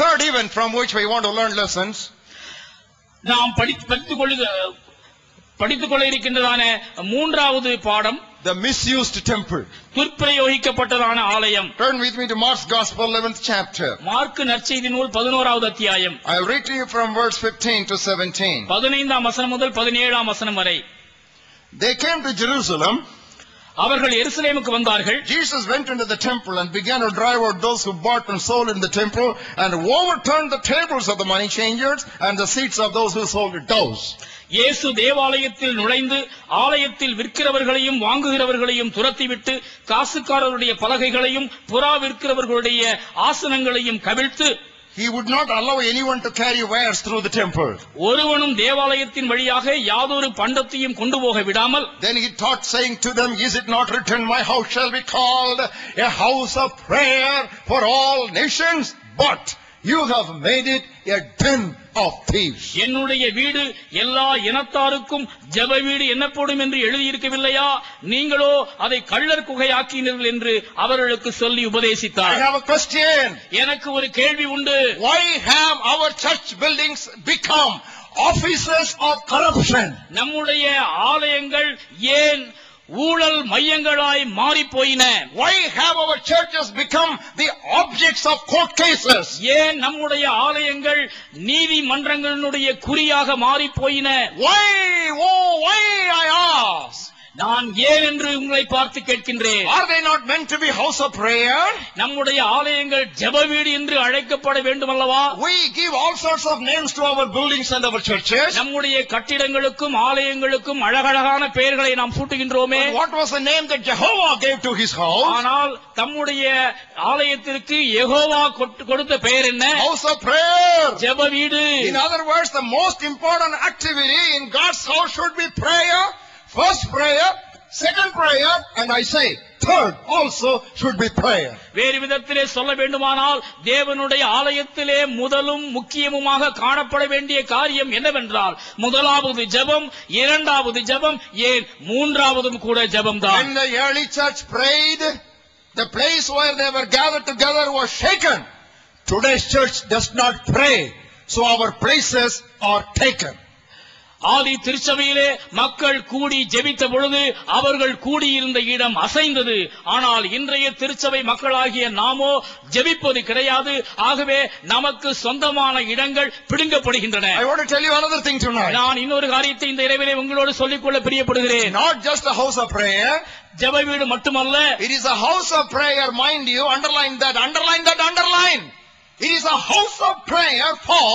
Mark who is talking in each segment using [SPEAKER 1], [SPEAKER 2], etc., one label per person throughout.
[SPEAKER 1] third event from which we want to learn lessons.
[SPEAKER 2] நாம் படித்துக் கொள்ள இருக்கின்றதான மூன்றாவது பாடம்
[SPEAKER 1] the misused temple.
[SPEAKER 2] துர்பிரயோகிக்கப்பட்டதான ஆலயம்.
[SPEAKER 1] Turn with me to Mark's Gospel 11th chapter.
[SPEAKER 2] Mark நற்செய்தி நூல் 11வது அத்தியாயம்.
[SPEAKER 1] I'll read to you from verse 15 to 17.
[SPEAKER 2] 15ஆம் வசனம் முதல் 17ஆம் வசனம் வரை.
[SPEAKER 1] They came to Jerusalem.
[SPEAKER 2] அவர்கள் எருசலேமுக்கு வந்தார்கள்.
[SPEAKER 1] Jesus went into the temple and began to drive out those who bought and sold in the temple and overturned the tables of the money changers and the seats of those who sold doves.
[SPEAKER 2] இயேசு தேவாலயத்தில் நுழைந்து ஆலயத்தில் விற்கிறவர்களையும் வாங்குகிறவர்களையும் துரத்திவிட்டு காசுக்காரருடைய பலகைகளையும் புறா விற்கிறவர்களுடைய ஆசனங்களையும் கவிழ்த்து
[SPEAKER 1] he would not allow anyone to carry wares through the temple.
[SPEAKER 2] ஒருவனும் தேவாலயத்தின் வழியாக யாதொரு பண்டத்தையும் கொண்டு போக விடாமல்
[SPEAKER 1] then he taught saying to them, is it not written, my house shall be called a house of prayer for all nations, but you have made it a den of thieves.
[SPEAKER 2] என்னுடைய வீடு எல்லா இனத்தாருக்கும் ஜெப வீடு என்னப்படும் என்று எழுதியிருக்கவில்லையா, நீங்களோ அதை கள்ளர் குகையாக்கினீர்கள் என்று அவர்களுக்கு சொல்லி உபதேசித்தார்.
[SPEAKER 1] I have a question.
[SPEAKER 2] எனக்கு ஒரு கேள்வி உண்டு.
[SPEAKER 1] Why have our church buildings become offices of corruption?
[SPEAKER 2] நம்முடைய ஆலயங்கள் ஏன் ஊழல் மையங்களாய் மாறி போயின?
[SPEAKER 1] Why have our churches become the objects of court cases?
[SPEAKER 2] ஏன் நம்முடைய ஆலயங்கள் நீதிமன்றங்களுடைய குறியாக மாறி போயின?
[SPEAKER 1] Why, oh why, I ask.
[SPEAKER 2] நான் ஏன் என்று உங்களை பார்த்து கேட்கின்றேன்.
[SPEAKER 1] Are they not meant to be house of prayer?
[SPEAKER 2] நம்முடைய ஆலயங்கள் ஜெப வீடு என்று அழைக்கப்பட வேண்டும் அல்லவா?
[SPEAKER 1] We give all sorts of names to our buildings and our churches.
[SPEAKER 2] நம்முடைய கட்டிடங்களுக்கும் ஆலயங்களுக்கும் அழகழகான பெயர்களை நாம் சூட்டுகின்றோமே.
[SPEAKER 1] What was the name that Jehovah gave to his house?
[SPEAKER 2] ஆனால் தம்முடைய ஆலயத்திற்கு யெகோவா கொடுத்த பெயர் என்ன?
[SPEAKER 1] House of prayer.
[SPEAKER 2] ஜெப வீடு.
[SPEAKER 1] In other words, the most important activity in God's house should be prayer. First prayer, second prayer, and I say third also should be prayer.
[SPEAKER 2] வேறு விதத்திலே சொல்ல வேண்டுமானால் தேவனுடைய ஆலயத்திலே முதலும் முக்கியமுமாக காணப்பட வேண்டிய காரியம் என்னவென்றால் முதலாவது ஜெபம், இரண்டாவது ஜெபம், ஏன் மூன்றாவதும் கூட ஜெபம்தான்.
[SPEAKER 1] When the early church prayed, the place where they were gathered together was shaken. Today's church does not pray, so our places are taken.
[SPEAKER 2] ஆதி திருச்சபையிலே மக்கள் கூடி ஜெபித்த பொழுது அவர்கள் கூடியிருந்த இடம் அசைந்தது. ஆனால் இன்றைய திருச்சபை மக்களாகிய நாமோ ஜெபிப்பது கிடையாது. ஆகவே நமக்கு சொந்தமான இடங்கள் பிடுங்கப்படுகின்றன.
[SPEAKER 1] I want to tell you another thing tonight.
[SPEAKER 2] நான் இன்னொரு காரியத்தை இந்த இரவிலே உங்களோடு சொல்லிக்கொள்ள பிரியப்படுகிறேன்.
[SPEAKER 1] Not just a house of prayer.
[SPEAKER 2] ஜெப வீடு மட்டுமல்ல.
[SPEAKER 1] It is a house of prayer, mind you. Underline that, underline that, underline. It is a house of prayer for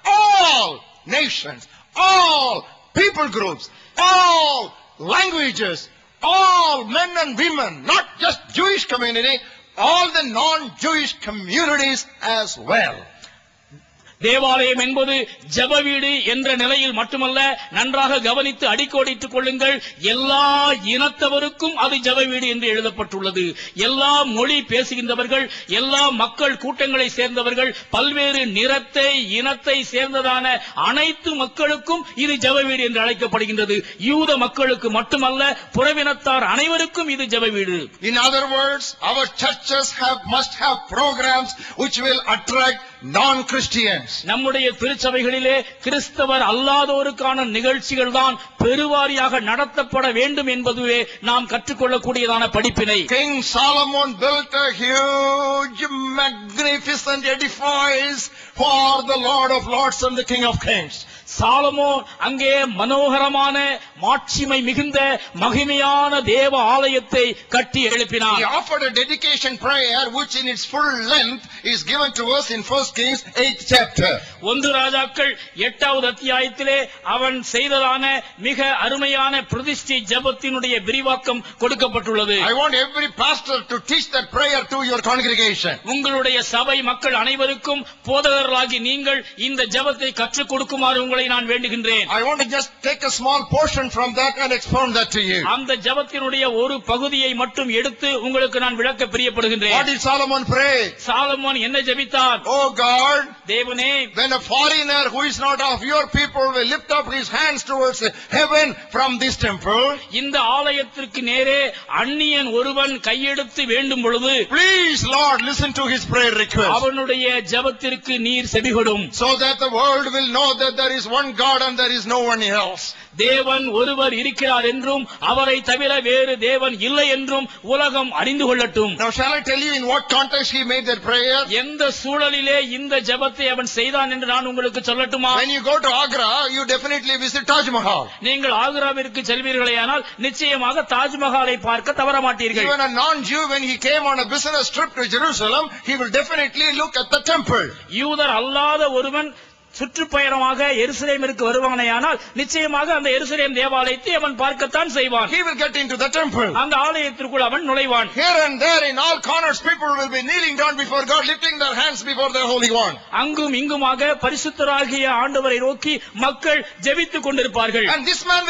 [SPEAKER 1] all nations, all people groups, all languages, all men and women, not just Jewish community, all the non-Jewish communities as well.
[SPEAKER 2] தேவாலயம் என்பது ஜெப வீடு என்ற நிலையில் மட்டுமல்ல, நன்றாக கவனித்து அடிக்கோடிட்டுக் கொள்ளுங்கள். எல்லா இனத்தவருக்கும் அது ஜெப வீடு என்று எழுதப்பட்டுள்ளது. எல்லா மொழி பேசுகின்றவர்கள், எல்லா மக்கள் கூட்டங்களை சேர்ந்தவர்கள், பல்வேறு நிறத்தை இனத்தை சேர்ந்ததான அனைத்து மக்களுக்கும் இது ஜெப வீடு என்று அழைக்கப்படுகின்றது. யூத மக்களுக்கு மட்டுமல்ல, புறவினத்தார் அனைவருக்கும் இது ஜெப வீடு.
[SPEAKER 1] In other words, our churches must have programs which will attract non-Christians.
[SPEAKER 2] நம்முடைய திருச்சபைகளிலே கிறிஸ்தவர் அல்லாதோருக்கான நிகழ்ச்சிகள் தான் பெருவாரியாக நடத்தப்பட வேண்டும் என்பதுவே நாம் கற்றுக்கொள்ளக்கூடியதான படிப்பினை.
[SPEAKER 1] King Solomon built a huge, magnificent edifice for the Lord of Lords and the King of Kings.
[SPEAKER 2] Solomon அங்கே மனோகரமான மாட்சிமை மிகுந்த மகிமையான தேவ ஆலயத்தை கட்டி எழுப்பினார்.
[SPEAKER 1] He offered a dedication prayer which in its full length is given to us in 1 Kings 8th chapter.
[SPEAKER 2] 1 ராஜாக்கள் 8வது அத்தியாயத்திலே அவன் செய்ததான மிக அருமையான பிரதிஷ்டை ஜெபத்தினுடைய விரிவாக்கம் கொடுக்கப்பட்டுள்ளது.
[SPEAKER 1] I want every pastor to teach that prayer to your congregation.
[SPEAKER 2] உங்களுடைய சபை மக்கள் அனைவருக்கும் போதகர்களாகி நீங்கள் இந்த ஜெபத்தை கற்றுக் கொடுக்குமாறு உங்களை நான் வேண்டுகின்றேன்.
[SPEAKER 1] I want to just take a small portion from that and expound that to you.
[SPEAKER 2] அந்த ஜெபத்தினுடைய ஒரு பகுதியை மட்டும் எடுத்து உங்களுக்கு நான் விளக்க பிரியப்படுகின்றேன்.
[SPEAKER 1] What did Solomon pray?
[SPEAKER 2] Solomon என்ன ஜெபித்தார்?
[SPEAKER 1] Oh God,
[SPEAKER 2] தேவனே,
[SPEAKER 1] when a foreigner who is not of your people will lift up his hands towards heaven from this temple,
[SPEAKER 2] இந்த ஆலயத்திற்கு நேரே அந்நியன் ஒருவன் கையெடுத்து வேண்டும் பொழுது,
[SPEAKER 1] please Lord listen to his prayer request.
[SPEAKER 2] அவனுடைய ஜெபத்திற்கு நீர் செவிகொடும்.
[SPEAKER 1] So that the world will know that there is one God and there is no one else.
[SPEAKER 2] தேவன் ஒருவர் இருக்கிறார் என்றும் அவரை தவிர வேறு தேவன் இல்லை என்றும் உலகம் அறிந்து கொள்ளட்டும்.
[SPEAKER 1] Now shall I tell you in what context he made that prayer?
[SPEAKER 2] எந்த சூழலிலே இந்த ஜெபத்தை அவன் செய்தான் என்று நான் உங்களுக்கு சொல்லட்டுமா?
[SPEAKER 1] When you go to Agra, you definitely visit Taj Mahal.
[SPEAKER 2] நீங்கள் ஆக்ராவிற்கு செல்வீர்களேயானால் நிச்சயமாக தாஜ்மஹாலை பார்க்க தவற மாட்டீர்கள்.
[SPEAKER 1] Even a non-Jew, when he came on a business trip to Jerusalem, he will definitely look at the temple.
[SPEAKER 2] யூதர் அல்லாத ஒருவன் சுற்றுப்பயணமாக எருசலேமிற்கு வருவானேயானால் நிச்சயமாக அந்த எருசலேம் தேவாலயத்தை அவன் பார்க்கத்தான் செய்வான்.
[SPEAKER 1] He will get into the temple.
[SPEAKER 2] அந்த ஆலயத்திற்குள் அவன் நுழைவான்.
[SPEAKER 1] Here and there in all corners people will be kneeling down before God, lifting their hands before the Holy One.
[SPEAKER 2] அங்கும் இங்குமாக பரிசுத்தராகிய ஆண்டவரை நோக்கி மக்கள் ஜெபித்துக் கொண்டிருப்பார்கள்.
[SPEAKER 1] And this man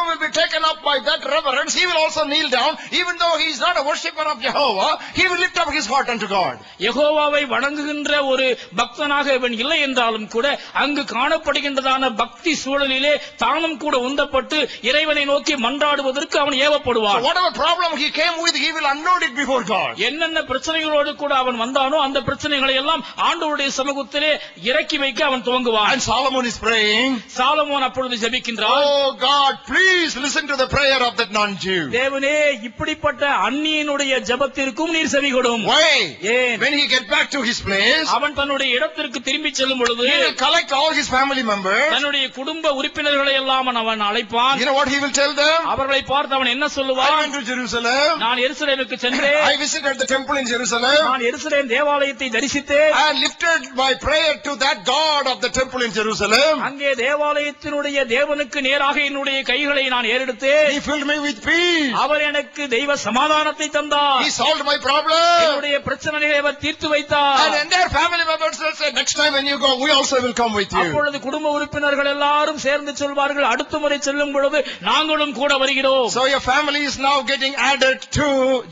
[SPEAKER 1] will be taken up by that reverence. He will also kneel down, even though he is not a worshipper of Jehovah. He will lift up his heart unto God.
[SPEAKER 2] யெகோவாவை வணங்குகின்ற ஒரு பக்தனாக இவன் இல்லை என்றாலும் கூட அங்கு காணப்படுகின்றதான பக்தி சூழலிலே தானும் கூட உந்தப்பட்டு இறைவனை நோக்கி மன்றாடுவதற்கு அவன் ஏவப்படுவான்.
[SPEAKER 1] So whatever problem he came with, he will unload it before God.
[SPEAKER 2] என்னென்ன பிரச்சனைகளோடு கூட அவன் வந்தானோ அந்த பிரச்சனைகளை எல்லாம் ஆண்டவருடைய சமூகத்திலே இறக்கி வைக்க அவன் துவங்குவான்.
[SPEAKER 1] And Solomon is praying.
[SPEAKER 2] Solomon அப்பொழுது ஜெபிக்கின்றான்.
[SPEAKER 1] Oh God, please listen to the prayer of that non-Jew.
[SPEAKER 2] தேவனே, இப்படிப்பட்ட அந்நியனுடைய ஜெபத்திற்கும் நீர் செவிகொடும்.
[SPEAKER 1] Why?
[SPEAKER 2] ஏன்?
[SPEAKER 1] When he get back to his place,
[SPEAKER 2] அவன் தன்னுடைய இடத்திற்கு திரும்பி செல்லும் பொழுது
[SPEAKER 1] he will collect all his family members.
[SPEAKER 2] தன்னுடைய குடும்ப உறுப்பினர்களை எல்லாம் அவன் அழைப்பான்.
[SPEAKER 1] You know what he will tell them?
[SPEAKER 2] அவர்களை பார்த்து அவன் என்ன
[SPEAKER 1] I
[SPEAKER 2] சொல்லுவான்?
[SPEAKER 1] went to Jerusalem.
[SPEAKER 2] நான் எருசலேமுக்கு சென்றேன்.
[SPEAKER 1] I visited the temple in Jerusalem.
[SPEAKER 2] நான் எருசலேம் தேவாலயத்தை தரிசித்தேன்.
[SPEAKER 1] I lifted my prayer to that God of the temple in Jerusalem.
[SPEAKER 2] அங்கே தேவாலயத்தினுடைய தேவனுக்கு நேராக என்னுடைய கைகளை நான் ஏறெடுத்தேன்.
[SPEAKER 1] He filled me with peace.
[SPEAKER 2] அவர் எனக்கு தெய்வ சமாதானத்தை தந்தார்.
[SPEAKER 1] He solved my problem.
[SPEAKER 2] என்னுடைய பிரச்சனைகளை அவர் தீர்த்து வைத்தார்.
[SPEAKER 1] And entire family members will say, next time when you go, we also will come with you.
[SPEAKER 2] அப்பொழுது குடும்ப உறுப்பினர்கள் எல்லாரும் சேர்ந்து சொல்வார்கள், அடுத்த முறை செல்லும் பொழுது நாங்களும் கூட வருகிறோம்.
[SPEAKER 1] So your family is now getting added to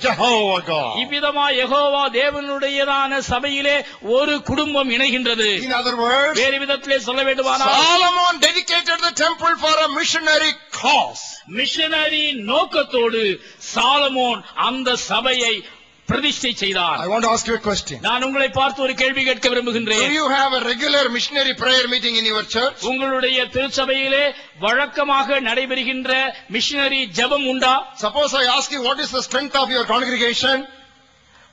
[SPEAKER 1] Jehovah God.
[SPEAKER 2] இவ்விதமாய் யெகோவா தேவனுடையதான சபையிலே ஒரு குடும்பம் இணைகின்றது.
[SPEAKER 1] In other words,
[SPEAKER 2] வேறு விதத்திலே சொல்ல வேண்டுமானால்
[SPEAKER 1] Solomon dedicated the temple for a missionary cause.
[SPEAKER 2] Missionary நோக்கத்தோடு சாலமோன் அந்த சபையை பிரதிஷ்டை செய்தார்.
[SPEAKER 1] I want to ask you a question.
[SPEAKER 2] நான் உங்களை பார்த்து ஒரு கேள்வி கேட்க
[SPEAKER 1] Do
[SPEAKER 2] விரும்புகின்றேன்.
[SPEAKER 1] you have a regular missionary prayer meeting in your church?
[SPEAKER 2] உங்களுடைய திருச்சபையிலே வழக்கமாக நடைபெறுகின்ற மிஷனரி ஜெபம் உண்டா?
[SPEAKER 1] Suppose I ask you, what is the strength of your congregation?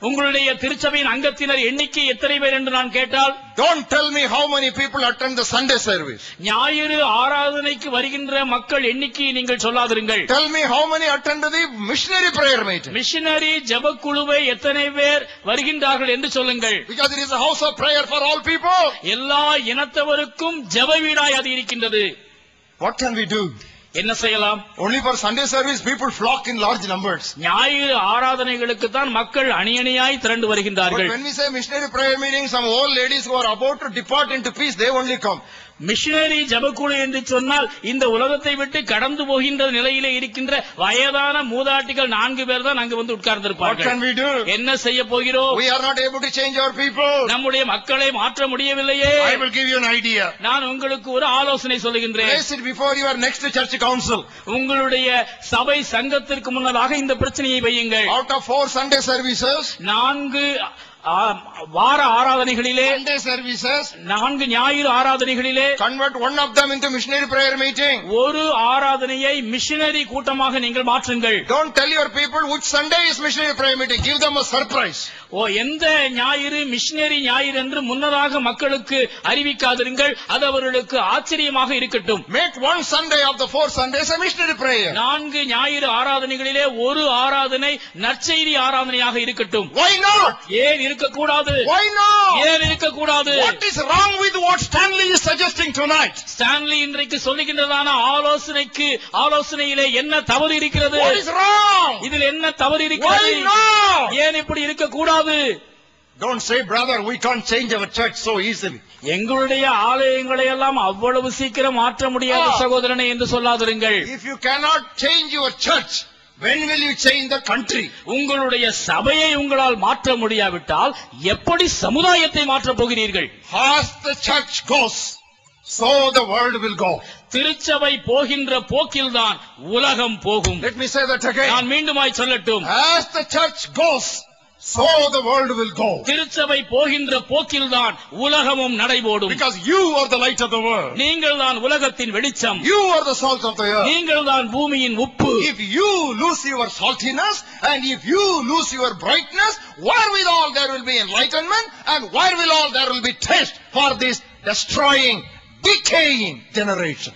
[SPEAKER 2] உங்களுடைய திருச்சபையின் அங்கத்தினர் எண்ணிக்கை எத்தனை பேர் என்று நான் கேட்டால்,
[SPEAKER 1] Don't tell me how many people attend the Sunday service.
[SPEAKER 2] ஞாயிறு ஆராதனைக்கு வருகின்ற மக்கள் எண்ணிக்கையை நீங்கள் சொல்லாதிருங்கள்.
[SPEAKER 1] Tell me how many attend the missionary prayer meeting.
[SPEAKER 2] Missionary ஜெபக்குழுவை எத்தனை பேர் வருகின்றார்கள் என்று சொல்லுங்கள்.
[SPEAKER 1] Because it is a house of prayer for all people.
[SPEAKER 2] எல்லா இனத்தவருக்கும் ஜெப வீடாய் அது இருக்கின்றது.
[SPEAKER 1] What can we do?
[SPEAKER 2] என்ன செய்யலாம்?
[SPEAKER 1] Only for Sunday service people flock in large numbers.
[SPEAKER 2] ஞாயிறு ஆராதனைகளுக்கு தான் மக்கள் அணியணியாய் திரண்டு
[SPEAKER 1] But
[SPEAKER 2] வருகின்றார்கள்.
[SPEAKER 1] when we say missionary prayer meeting, some old ladies who are about to depart into peace, they only come.
[SPEAKER 2] Missionary ஜெபக்குழு என்று சொன்னால் இந்த உலகத்தை விட்டு கடந்து போகின்ற நிலையிலே இருக்கின்ற வயதான மூதாட்டிகள் 4 பேர் தான் அங்கு வந்து
[SPEAKER 1] What
[SPEAKER 2] உட்கார்ந்திருப்பார்கள்.
[SPEAKER 1] can we do?
[SPEAKER 2] என்ன செய்ய போகிறோம்?
[SPEAKER 1] We are not able to change our people.
[SPEAKER 2] நம்முடைய மக்களை மாற்ற முடியவில்லையே.
[SPEAKER 1] I will give you an idea.
[SPEAKER 2] நான் உங்களுக்கு ஒரு ஆலோசனை சொல்லுகின்றேன்.
[SPEAKER 1] Place it before your next church council.
[SPEAKER 2] உங்களுடைய சபை சங்கத்திற்கு முன்னதாக இந்த பிரச்சனையை வையுங்கள்.
[SPEAKER 1] Out of 4 Sunday services,
[SPEAKER 2] 4 வார ஆராதனைகளிலே,
[SPEAKER 1] Sunday services,
[SPEAKER 2] 4 ஞாயிறு ஆராதனைகளிலே
[SPEAKER 1] convert one of them into missionary prayer meeting.
[SPEAKER 2] ஒரு ஆராதனையை மிஷனரி கூட்டமாக நீங்கள் மாற்றுங்கள்.
[SPEAKER 1] Don't tell your people which Sunday is missionary prayer meeting. Give them a surprise.
[SPEAKER 2] எந்த ஞாயிறு மிஷனரி ஞாயிறு என்று முன்னதாக மக்களுக்கு அறிவிக்காதிருங்கள். அது அவர்களுக்கு ஆச்சரியமாக இருக்கட்டும்.
[SPEAKER 1] Make one Sunday of the 4 Sundays a missionary prayer.
[SPEAKER 2] 4 ஞாயிறு ஆராதனைகளிலே ஒரு ஆராதனை நற்செய்தி ஆராதனையாக இருக்கட்டும்.
[SPEAKER 1] Why not?
[SPEAKER 2] ஏன் இருக்கக்கூடாது?
[SPEAKER 1] Why not?
[SPEAKER 2] ஏன் இருக்கக்கூடாது?
[SPEAKER 1] What is wrong with what Stanley is suggesting tonight?
[SPEAKER 2] Stanley இன்றைக்கு சொல்லுகின்றதான ஆலோசனையிலே என்ன தவறு இருக்கிறது?
[SPEAKER 1] What is wrong?
[SPEAKER 2] இதில் என்ன தவறு இருக்கிறது?
[SPEAKER 1] Why not?
[SPEAKER 2] ஏன் இப்படி இருக்கக்கூடாது?
[SPEAKER 1] Don't say, brother, we can't change our church so easily.
[SPEAKER 2] எங்களுடைய ஆலயங்களை எல்லாம் அவ்வளவு சீக்கிரம் மாற்ற முடியாத சகோதரனே என்று சொல்லாதிருங்கள்.
[SPEAKER 1] If you cannot change your church, when will you change the country?
[SPEAKER 2] உங்களுடைய சபையை உங்களால் மாற்ற முடியாவிட்டால் எப்படி சமுதாயத்தை மாற்றப் போகிறீர்கள்?
[SPEAKER 1] As the church goes, so the world will go.
[SPEAKER 2] திருச்சபை போகின்ற போக்கில்தான் உலகம் போகும்.
[SPEAKER 1] Let me say that again.
[SPEAKER 2] நான் மீண்டுமாய் சொல்லட்டும்.
[SPEAKER 1] As the church goes, so the world will go.
[SPEAKER 2] திருச்சபை போகின்ற போக்கில்தான் உலகமும் நடைபோடும்.
[SPEAKER 1] Because you are the light of the world.
[SPEAKER 2] நீங்கள் தான் உலகத்தின் வெளிச்சம்.
[SPEAKER 1] You are the salt of the earth.
[SPEAKER 2] நீங்கள் தான் பூமியின் உப்பு.
[SPEAKER 1] If you lose your saltiness and if you lose your brightness, wherewithal there will be enlightenment and wherewithal there will be taste for this destroying, decaying generation.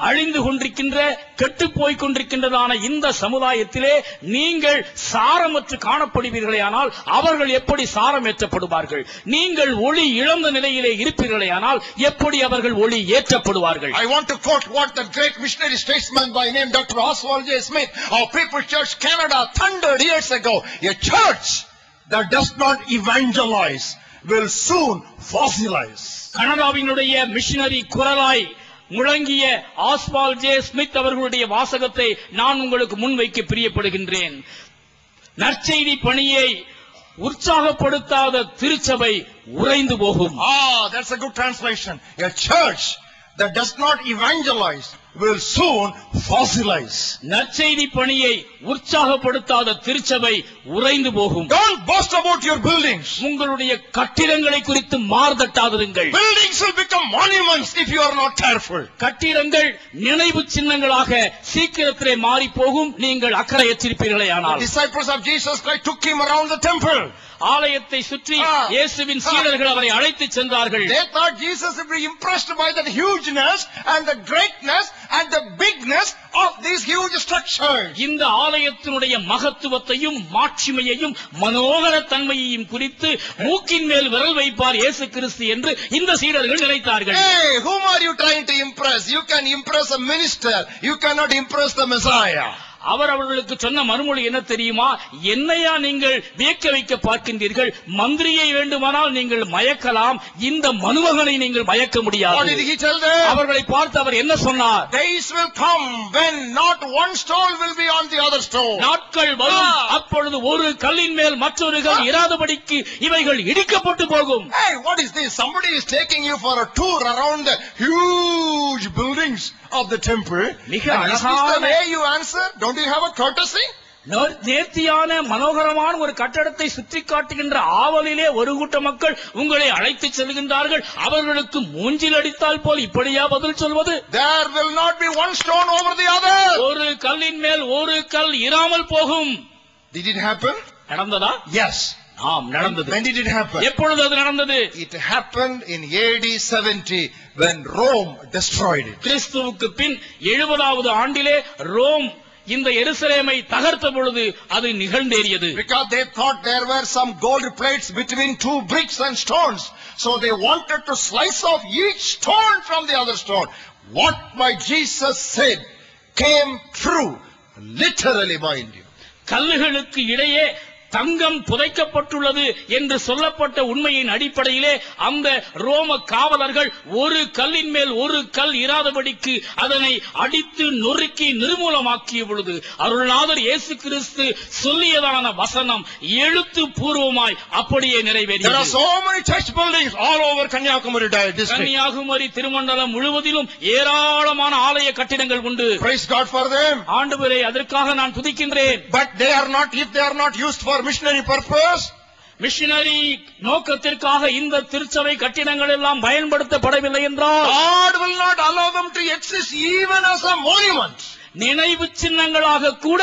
[SPEAKER 2] அழிந்து கொண்டிருக்கின்ற கெட்டுப் போய்க் கொண்டிருக்கின்றதான இந்த சமுதாயத்திலே நீங்கள் சாரமற்று காணப்படுவீர்களே ஆனால் அவர்கள் எப்படி சாரமேற்றப்படுவார்கள்? நீங்கள் ஒளி இழந்த நிலையிலே இருப்பீர்களே ஆனால் எப்படி அவர்கள் ஒளி ஏற்றப்படுவார்கள்?
[SPEAKER 1] I want to quote what the great missionary statesman by name Dr. Oswald J. Smith of People's Church Canada thundered years ago. A church that does not evangelize will soon fossilize.
[SPEAKER 2] கனடாவினுடைய missionary குரலாய் முழங்கிய Oswald J Smith அவர்களுடைய வாசகத்தை நான் உங்களுக்கு முன்வைக்க பிரியப்படுகின்றேன். நற்செய்தி பணியை உற்சாகப்படுத்தாத திருச்சபை உறைந்து போகும்.
[SPEAKER 1] That's a good translation. A church that does not evangelize will soon fossilize.
[SPEAKER 2] நற்செய்தி பணியை உற்சாகப்படுத்தாத திருச்சபை உறைந்து போகும்.
[SPEAKER 1] Don't boast about your buildings.
[SPEAKER 2] உங்களுடைய கட்டிடங்களை குறித்து மார்தட்டாதிருங்கள்.
[SPEAKER 1] Buildings will become monuments if you are not careful.
[SPEAKER 2] கட்டிடங்கள் நினைவு சின்னங்களாக சீக்கிரத்திலே மாறி போகும் நீங்கள் அக்கறையற்றிருப்பீர்களே ஆனால்.
[SPEAKER 1] The disciples of Jesus Christ took him around the temple.
[SPEAKER 2] ஆலயத்தை சுற்றி இயேசுவின் சீடர்கள் அவரை அழைத்து சென்றார்கள்.
[SPEAKER 1] They thought Jesus would be impressed by the hugeness and the greatness and the bigness of these huge structures.
[SPEAKER 2] இந்த ஆலயத்தினுடைய மகத்துவத்தையும் மாட்சிமையையும் மனோகர தன்மையையும் குறித்து மூக்கின் மேல் விரல் வைப்பார் இயேசு கிறிஸ்து என்று இந்த சீடர்கள் நினைத்தார்கள்.
[SPEAKER 1] Hey, whom are you trying to impress? You can impress a minister. You cannot impress the Messiah.
[SPEAKER 2] அவர் அவர்களுக்கு சொன்ன மறுமொழி என்ன தெரியுமா? என்னையா நீங்கள் வியக்க வைக்க பார்க்கின்றீர்கள்? மந்திரியை வேண்டுமானால் நீங்கள் மயக்கலாம், இந்த மனுமகனை நீங்கள் மயக்க முடியாது.
[SPEAKER 1] What did he tell them?
[SPEAKER 2] அவர்களை பார்த்து அவர் என்ன சொன்னார்?
[SPEAKER 1] Days will come when not one stone will be on the other stone.
[SPEAKER 2] நாட்கள் வரும், அப்பொழுது ஒரு கல்லின் மேல் மற்றொரு கல் இராதபடிக்கு இவைகள் இடிக்கப்பட்டு போகும்.
[SPEAKER 1] Hey, what is this? Somebody is taking you for a tour around the huge buildings of the temple.
[SPEAKER 2] மிக
[SPEAKER 1] And is this the
[SPEAKER 2] அழகான
[SPEAKER 1] way you answer? Don't you have a courtesy?
[SPEAKER 2] நேர்த்தியான மனோகரமான ஒரு கட்டடத்தை சுற்றி காட்டுகின்ற ஆவலிலே ஒரு கூட்ட மக்கள் உங்களை அழைத்து செல்கின்றார்கள். அவர்களுக்கு மூஞ்சில் அடித்தால் போல் இப்படியா பதில் சொல்வது?
[SPEAKER 1] There will not be one stone over the other.
[SPEAKER 2] ஒரு கல்லின் மேல் ஒரு கல் இராமல் போகும்.
[SPEAKER 1] Did it happen?
[SPEAKER 2] நடந்ததா?
[SPEAKER 1] Yes.
[SPEAKER 2] ஆம், நடந்தது.
[SPEAKER 1] When did it happen?
[SPEAKER 2] எப்பொழுது அது நடந்தது?
[SPEAKER 1] It happened in AD 70 when Rome destroyed it.
[SPEAKER 2] கிறிஸ்துவுக்கு பின் 70வது ஆண்டிலே ரோம் இந்த எருசலேமை தகர்த்த பொழுது அது நிகழ்ந்தேறியது.
[SPEAKER 1] Because they thought there were some gold plates between two bricks and stones. So they wanted to slice off each stone from the other stone. What my Jesus said came true, literally mind you.
[SPEAKER 2] கல்லுகளுக்கு இடையே தங்கம் புதைக்கப்பட்டுள்ளது என்று சொல்லப்பட்ட உண்மையின் அடிப்படையிலே அந்த ரோம காவலர்கள் ஒரு கல்லின் மேல் ஒரு கல் இராதபடிக்கு அதனை அடித்து நொறுக்கி நிர்மூலமாக்கிய பொழுது அருள்நாதர் இயேசு கிறிஸ்து சொல்லியதான வசனம் எழுத்து பூர்வமாய் அப்படியே நிறைவேறியது.
[SPEAKER 1] There are so many church buildings all over Kanyakumari district.
[SPEAKER 2] Kanyakumari திருமண்டலம் முழுவதிலும் ஏராளமான ஆலய கட்டிடங்கள் உண்டு.
[SPEAKER 1] Praise God for them.
[SPEAKER 2] ஆண்டவரே, அதற்காக நான் துதிக்கின்றேன்.
[SPEAKER 1] But they are not, if they are not used for missionary purpose,
[SPEAKER 2] missionary நோக்கத்திற்காக இந்த திருச்சபை கட்டிடங்கள் எல்லாம் பயன்படுத்தப்படவில்லை என்றால்
[SPEAKER 1] God will not allow them to exist even as a monument.
[SPEAKER 2] நினைவு சின்னங்களாக கூட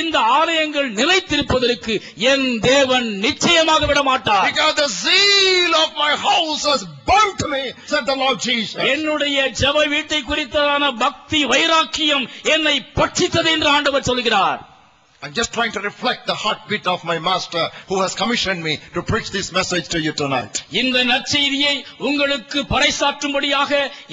[SPEAKER 2] இந்த ஆலயங்கள் நிலைத்திருப்பதற்கு என் தேவன் நிச்சயமாக விட மாட்டார்.
[SPEAKER 1] Because the zeal of my house has burnt me, said the Lord Jesus.
[SPEAKER 2] என்னுடைய ஜெப வீட்டை குறித்ததான பக்தி வைராக்கியம் என்னை பட்சித்தது என்று ஆண்டவர் சொல்கிறார்.
[SPEAKER 1] I'm just trying to reflect the heartbeat of my master who has commissioned me to preach this message to you tonight.
[SPEAKER 2] இந்த நற்செய்தியை உங்களுக்கு பறைசாற்றும்படியாக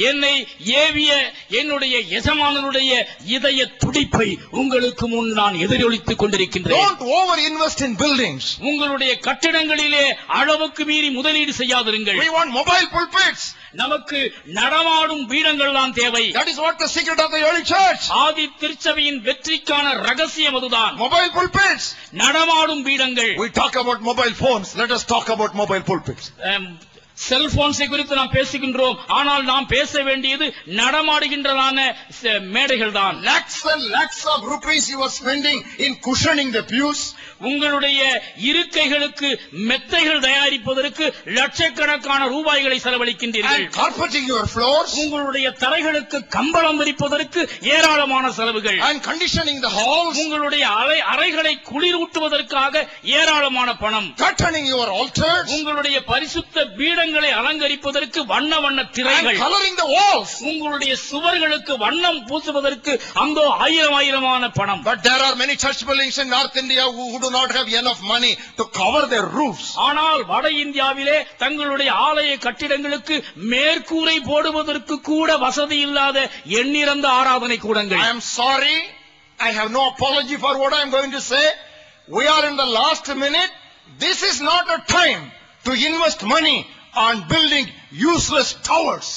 [SPEAKER 2] என்னை ஏவிய என்னுடைய எஜமானனுடைய இதய துடிப்பை உங்களுக்கு முன் நான் எதிரொலித்துக் கொண்டிருக்கின்றேன்.
[SPEAKER 1] Don't over invest in buildings.
[SPEAKER 2] உங்களுடைய கட்டிடங்களிலே அளவுக்கு மீறி முதலீடு செய்யாதிருங்கள்.
[SPEAKER 1] We want mobile pulpits.
[SPEAKER 2] நமக்கு நடமாடும் பீடங்கள் தான் தேவை.
[SPEAKER 1] That is what the secret of the early church.
[SPEAKER 2] ஆதி திருச்சபையின் வெற்றிக்கான ரகசியம் அதுதான்.
[SPEAKER 1] Mobile pulpits.
[SPEAKER 2] நடமாடும் பீடங்கள்.
[SPEAKER 1] We talk about mobile phones. Let us talk about mobile pulpits.
[SPEAKER 2] செல்போன்ஸை குறித்து நாம் பேசுகின்றோம். ஆனால் நாம் பேச வேண்டியது நடமாடுகின்றதான மேடைகள் தான்.
[SPEAKER 1] Lakhs and lakhs of rupees you are spending in cushioning the pews.
[SPEAKER 2] உங்களுடைய இருக்கைகளுக்கு மெத்தைகள் தயாரிப்பதற்கு லட்சக்கணக்கான ரூபாய்களை செலவழிக்கின்றீர்கள்.
[SPEAKER 1] And carpeting your floors.
[SPEAKER 2] உங்களுடைய தரைகளுக்கு கம்பளம் விரிப்பதற்கு ஏராளமான செலவுகள்.
[SPEAKER 1] And conditioning the halls.
[SPEAKER 2] உங்களுடைய அறைகளை குளிரூட்டுவதற்காக ஏராளமான பணம்.
[SPEAKER 1] Curtaining your altars.
[SPEAKER 2] உங்களுடைய பரிசுத்த பீடங்களை அலங்கரிப்பதற்கு வண்ண வண்ண திரைகள்.
[SPEAKER 1] And coloring the walls.
[SPEAKER 2] உங்களுடைய சுவர்களுக்கு வண்ணம் பூசுவதற்கு அந்தோ ஆயிரமான பணம்.
[SPEAKER 1] But there are many church buildings in North India who do not have enough money to cover their roofs.
[SPEAKER 2] ஆனால் வட இந்தியாவிலே தங்களுடைய ஆலய கட்டிடங்களுக்கு மேற்கூரை போடுவதற்கு கூட வசதி இல்லாத எண்ணிறந்த ஆராதனை கூடங்கள்.
[SPEAKER 1] I am sorry, I have no apology for what I am going to say. We are in the last minute. This is not a time to invest money on building useless towers.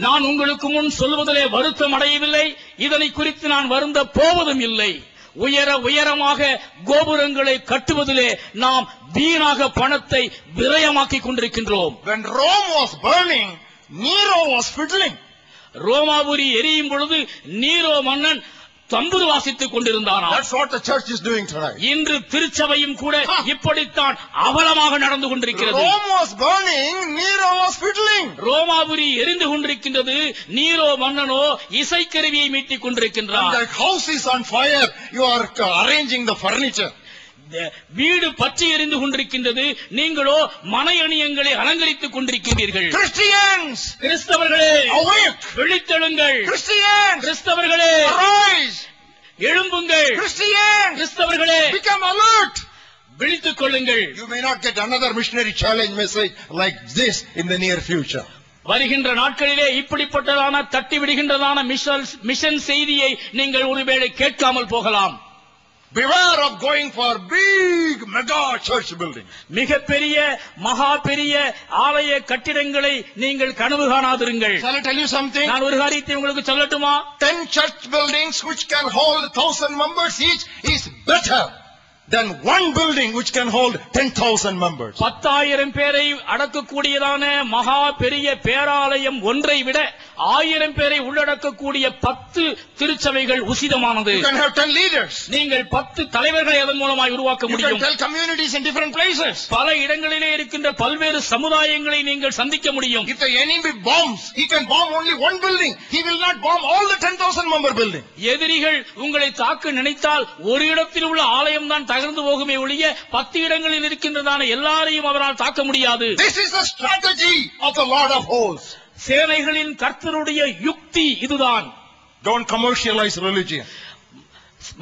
[SPEAKER 2] நான் உங்களுக்கு முன் சொல்வதிலே வருத்தம் அடையவில்லை. இதனை குறித்து நான் வருந்த போவதும் இல்லை. உயரமாக கோபுரங்களை கட்டுவதிலே நாம் வீணாக பணத்தை விரயமாக்கிக் கொண்டிருக்கின்றோம்.
[SPEAKER 1] When Rome was burning, Nero was fiddling.
[SPEAKER 2] ரோமாபுரி எரியும் பொழுது நீரோ மன்னன் தம்புரு வாசித்துக் கொண்டிருந்தாராம்.
[SPEAKER 1] That's what the church is doing tonight.
[SPEAKER 2] இன்று திருச்சபையும் கூட இப்படித்தான் அவலமாக நடந்து கொண்டிருக்கிறது.
[SPEAKER 1] Rome was burning, Nero was fiddling.
[SPEAKER 2] ரோமாபுரி எரிந்து கொண்டிருக்கின்றது, நீரோ மன்னனோ இசைக்கருவியை மீட்டிக் கொண்டிருக்கின்றார்.
[SPEAKER 1] The house is on fire, you are arranging the furniture.
[SPEAKER 2] வீடு பற்றி எரிந்து கொண்டிருக்கின்றது, நீங்களோ மனையணியங்களை அலங்கரித்துக் கொண்டிருக்கின்றீர்கள்.
[SPEAKER 1] Christians,
[SPEAKER 2] கிறிஸ்தவர்களே
[SPEAKER 1] awake.
[SPEAKER 2] விழித்தெழுங்கள்.
[SPEAKER 1] Christians,
[SPEAKER 2] கிறிஸ்தவர்களே
[SPEAKER 1] arise.
[SPEAKER 2] எழும்புங்கள்.
[SPEAKER 1] Christians,
[SPEAKER 2] கிறிஸ்தவர்களே
[SPEAKER 1] become alert.
[SPEAKER 2] விழித்துக் கொள்ளுங்கள்.
[SPEAKER 1] You may not get another missionary challenge message like this in the near future.
[SPEAKER 2] வருகின்ற நாட்களிலே இப்படிப்பட்டதான தட்டி விடுகின்றதான மிஷன் செய்தியை நீங்கள் ஒருவேளை கேட்காமல் போகலாம்.
[SPEAKER 1] Beware of going for big mega church buildings.
[SPEAKER 2] மிகப்பெரிய மகா பெரிய ஆலய கட்டிடங்களை நீங்கள் கனவு காணாதிருங்கள்.
[SPEAKER 1] Shall I tell you something?
[SPEAKER 2] நான் ஒரு காரியத்தை உங்களுக்கு சொல்லட்டுமா?
[SPEAKER 1] 10 church buildings which can hold 1,000 members each is better than one building which can hold 10,000 members.
[SPEAKER 2] 10,000 பேரை அடக்கக்கூடியதான மகா பெரிய பேராலயம் ஒன்றை விட 1000 பேரை உள்ளடக்கக்கூடிய 10 திருச்சபைகள் உசிதமானது.
[SPEAKER 1] You can have 10 leaders.
[SPEAKER 2] நீங்கள் 10 தலைவர்களை அதன் மூலமாக உருவாக்க
[SPEAKER 1] You can
[SPEAKER 2] முடியும்.
[SPEAKER 1] tell communities in different places.
[SPEAKER 2] பல இடங்களிலே இருக்கின்ற பல்வேறு சமுதாயங்களை நீங்கள் சந்திக்க முடியும்.
[SPEAKER 1] If the enemy bombs, he can bomb only one building. He will not bomb all the 10,000 member building.
[SPEAKER 2] எதிரிகள் உங்களை தாக்க நினைத்தால் ஒரு இடத்தில் உள்ள ஆலயம் தான் தகர்ந்து போகுமே ஒழிய 10 இடங்களில் இருக்கின்றதான எல்லாரையும் அவரால் தாக்க முடியாது.
[SPEAKER 1] This is the strategy of the Lord of hosts.
[SPEAKER 2] சேனைகளின் கர்த்தருடைய யுக்தி இதுதான்.
[SPEAKER 1] Don't commercialize religion.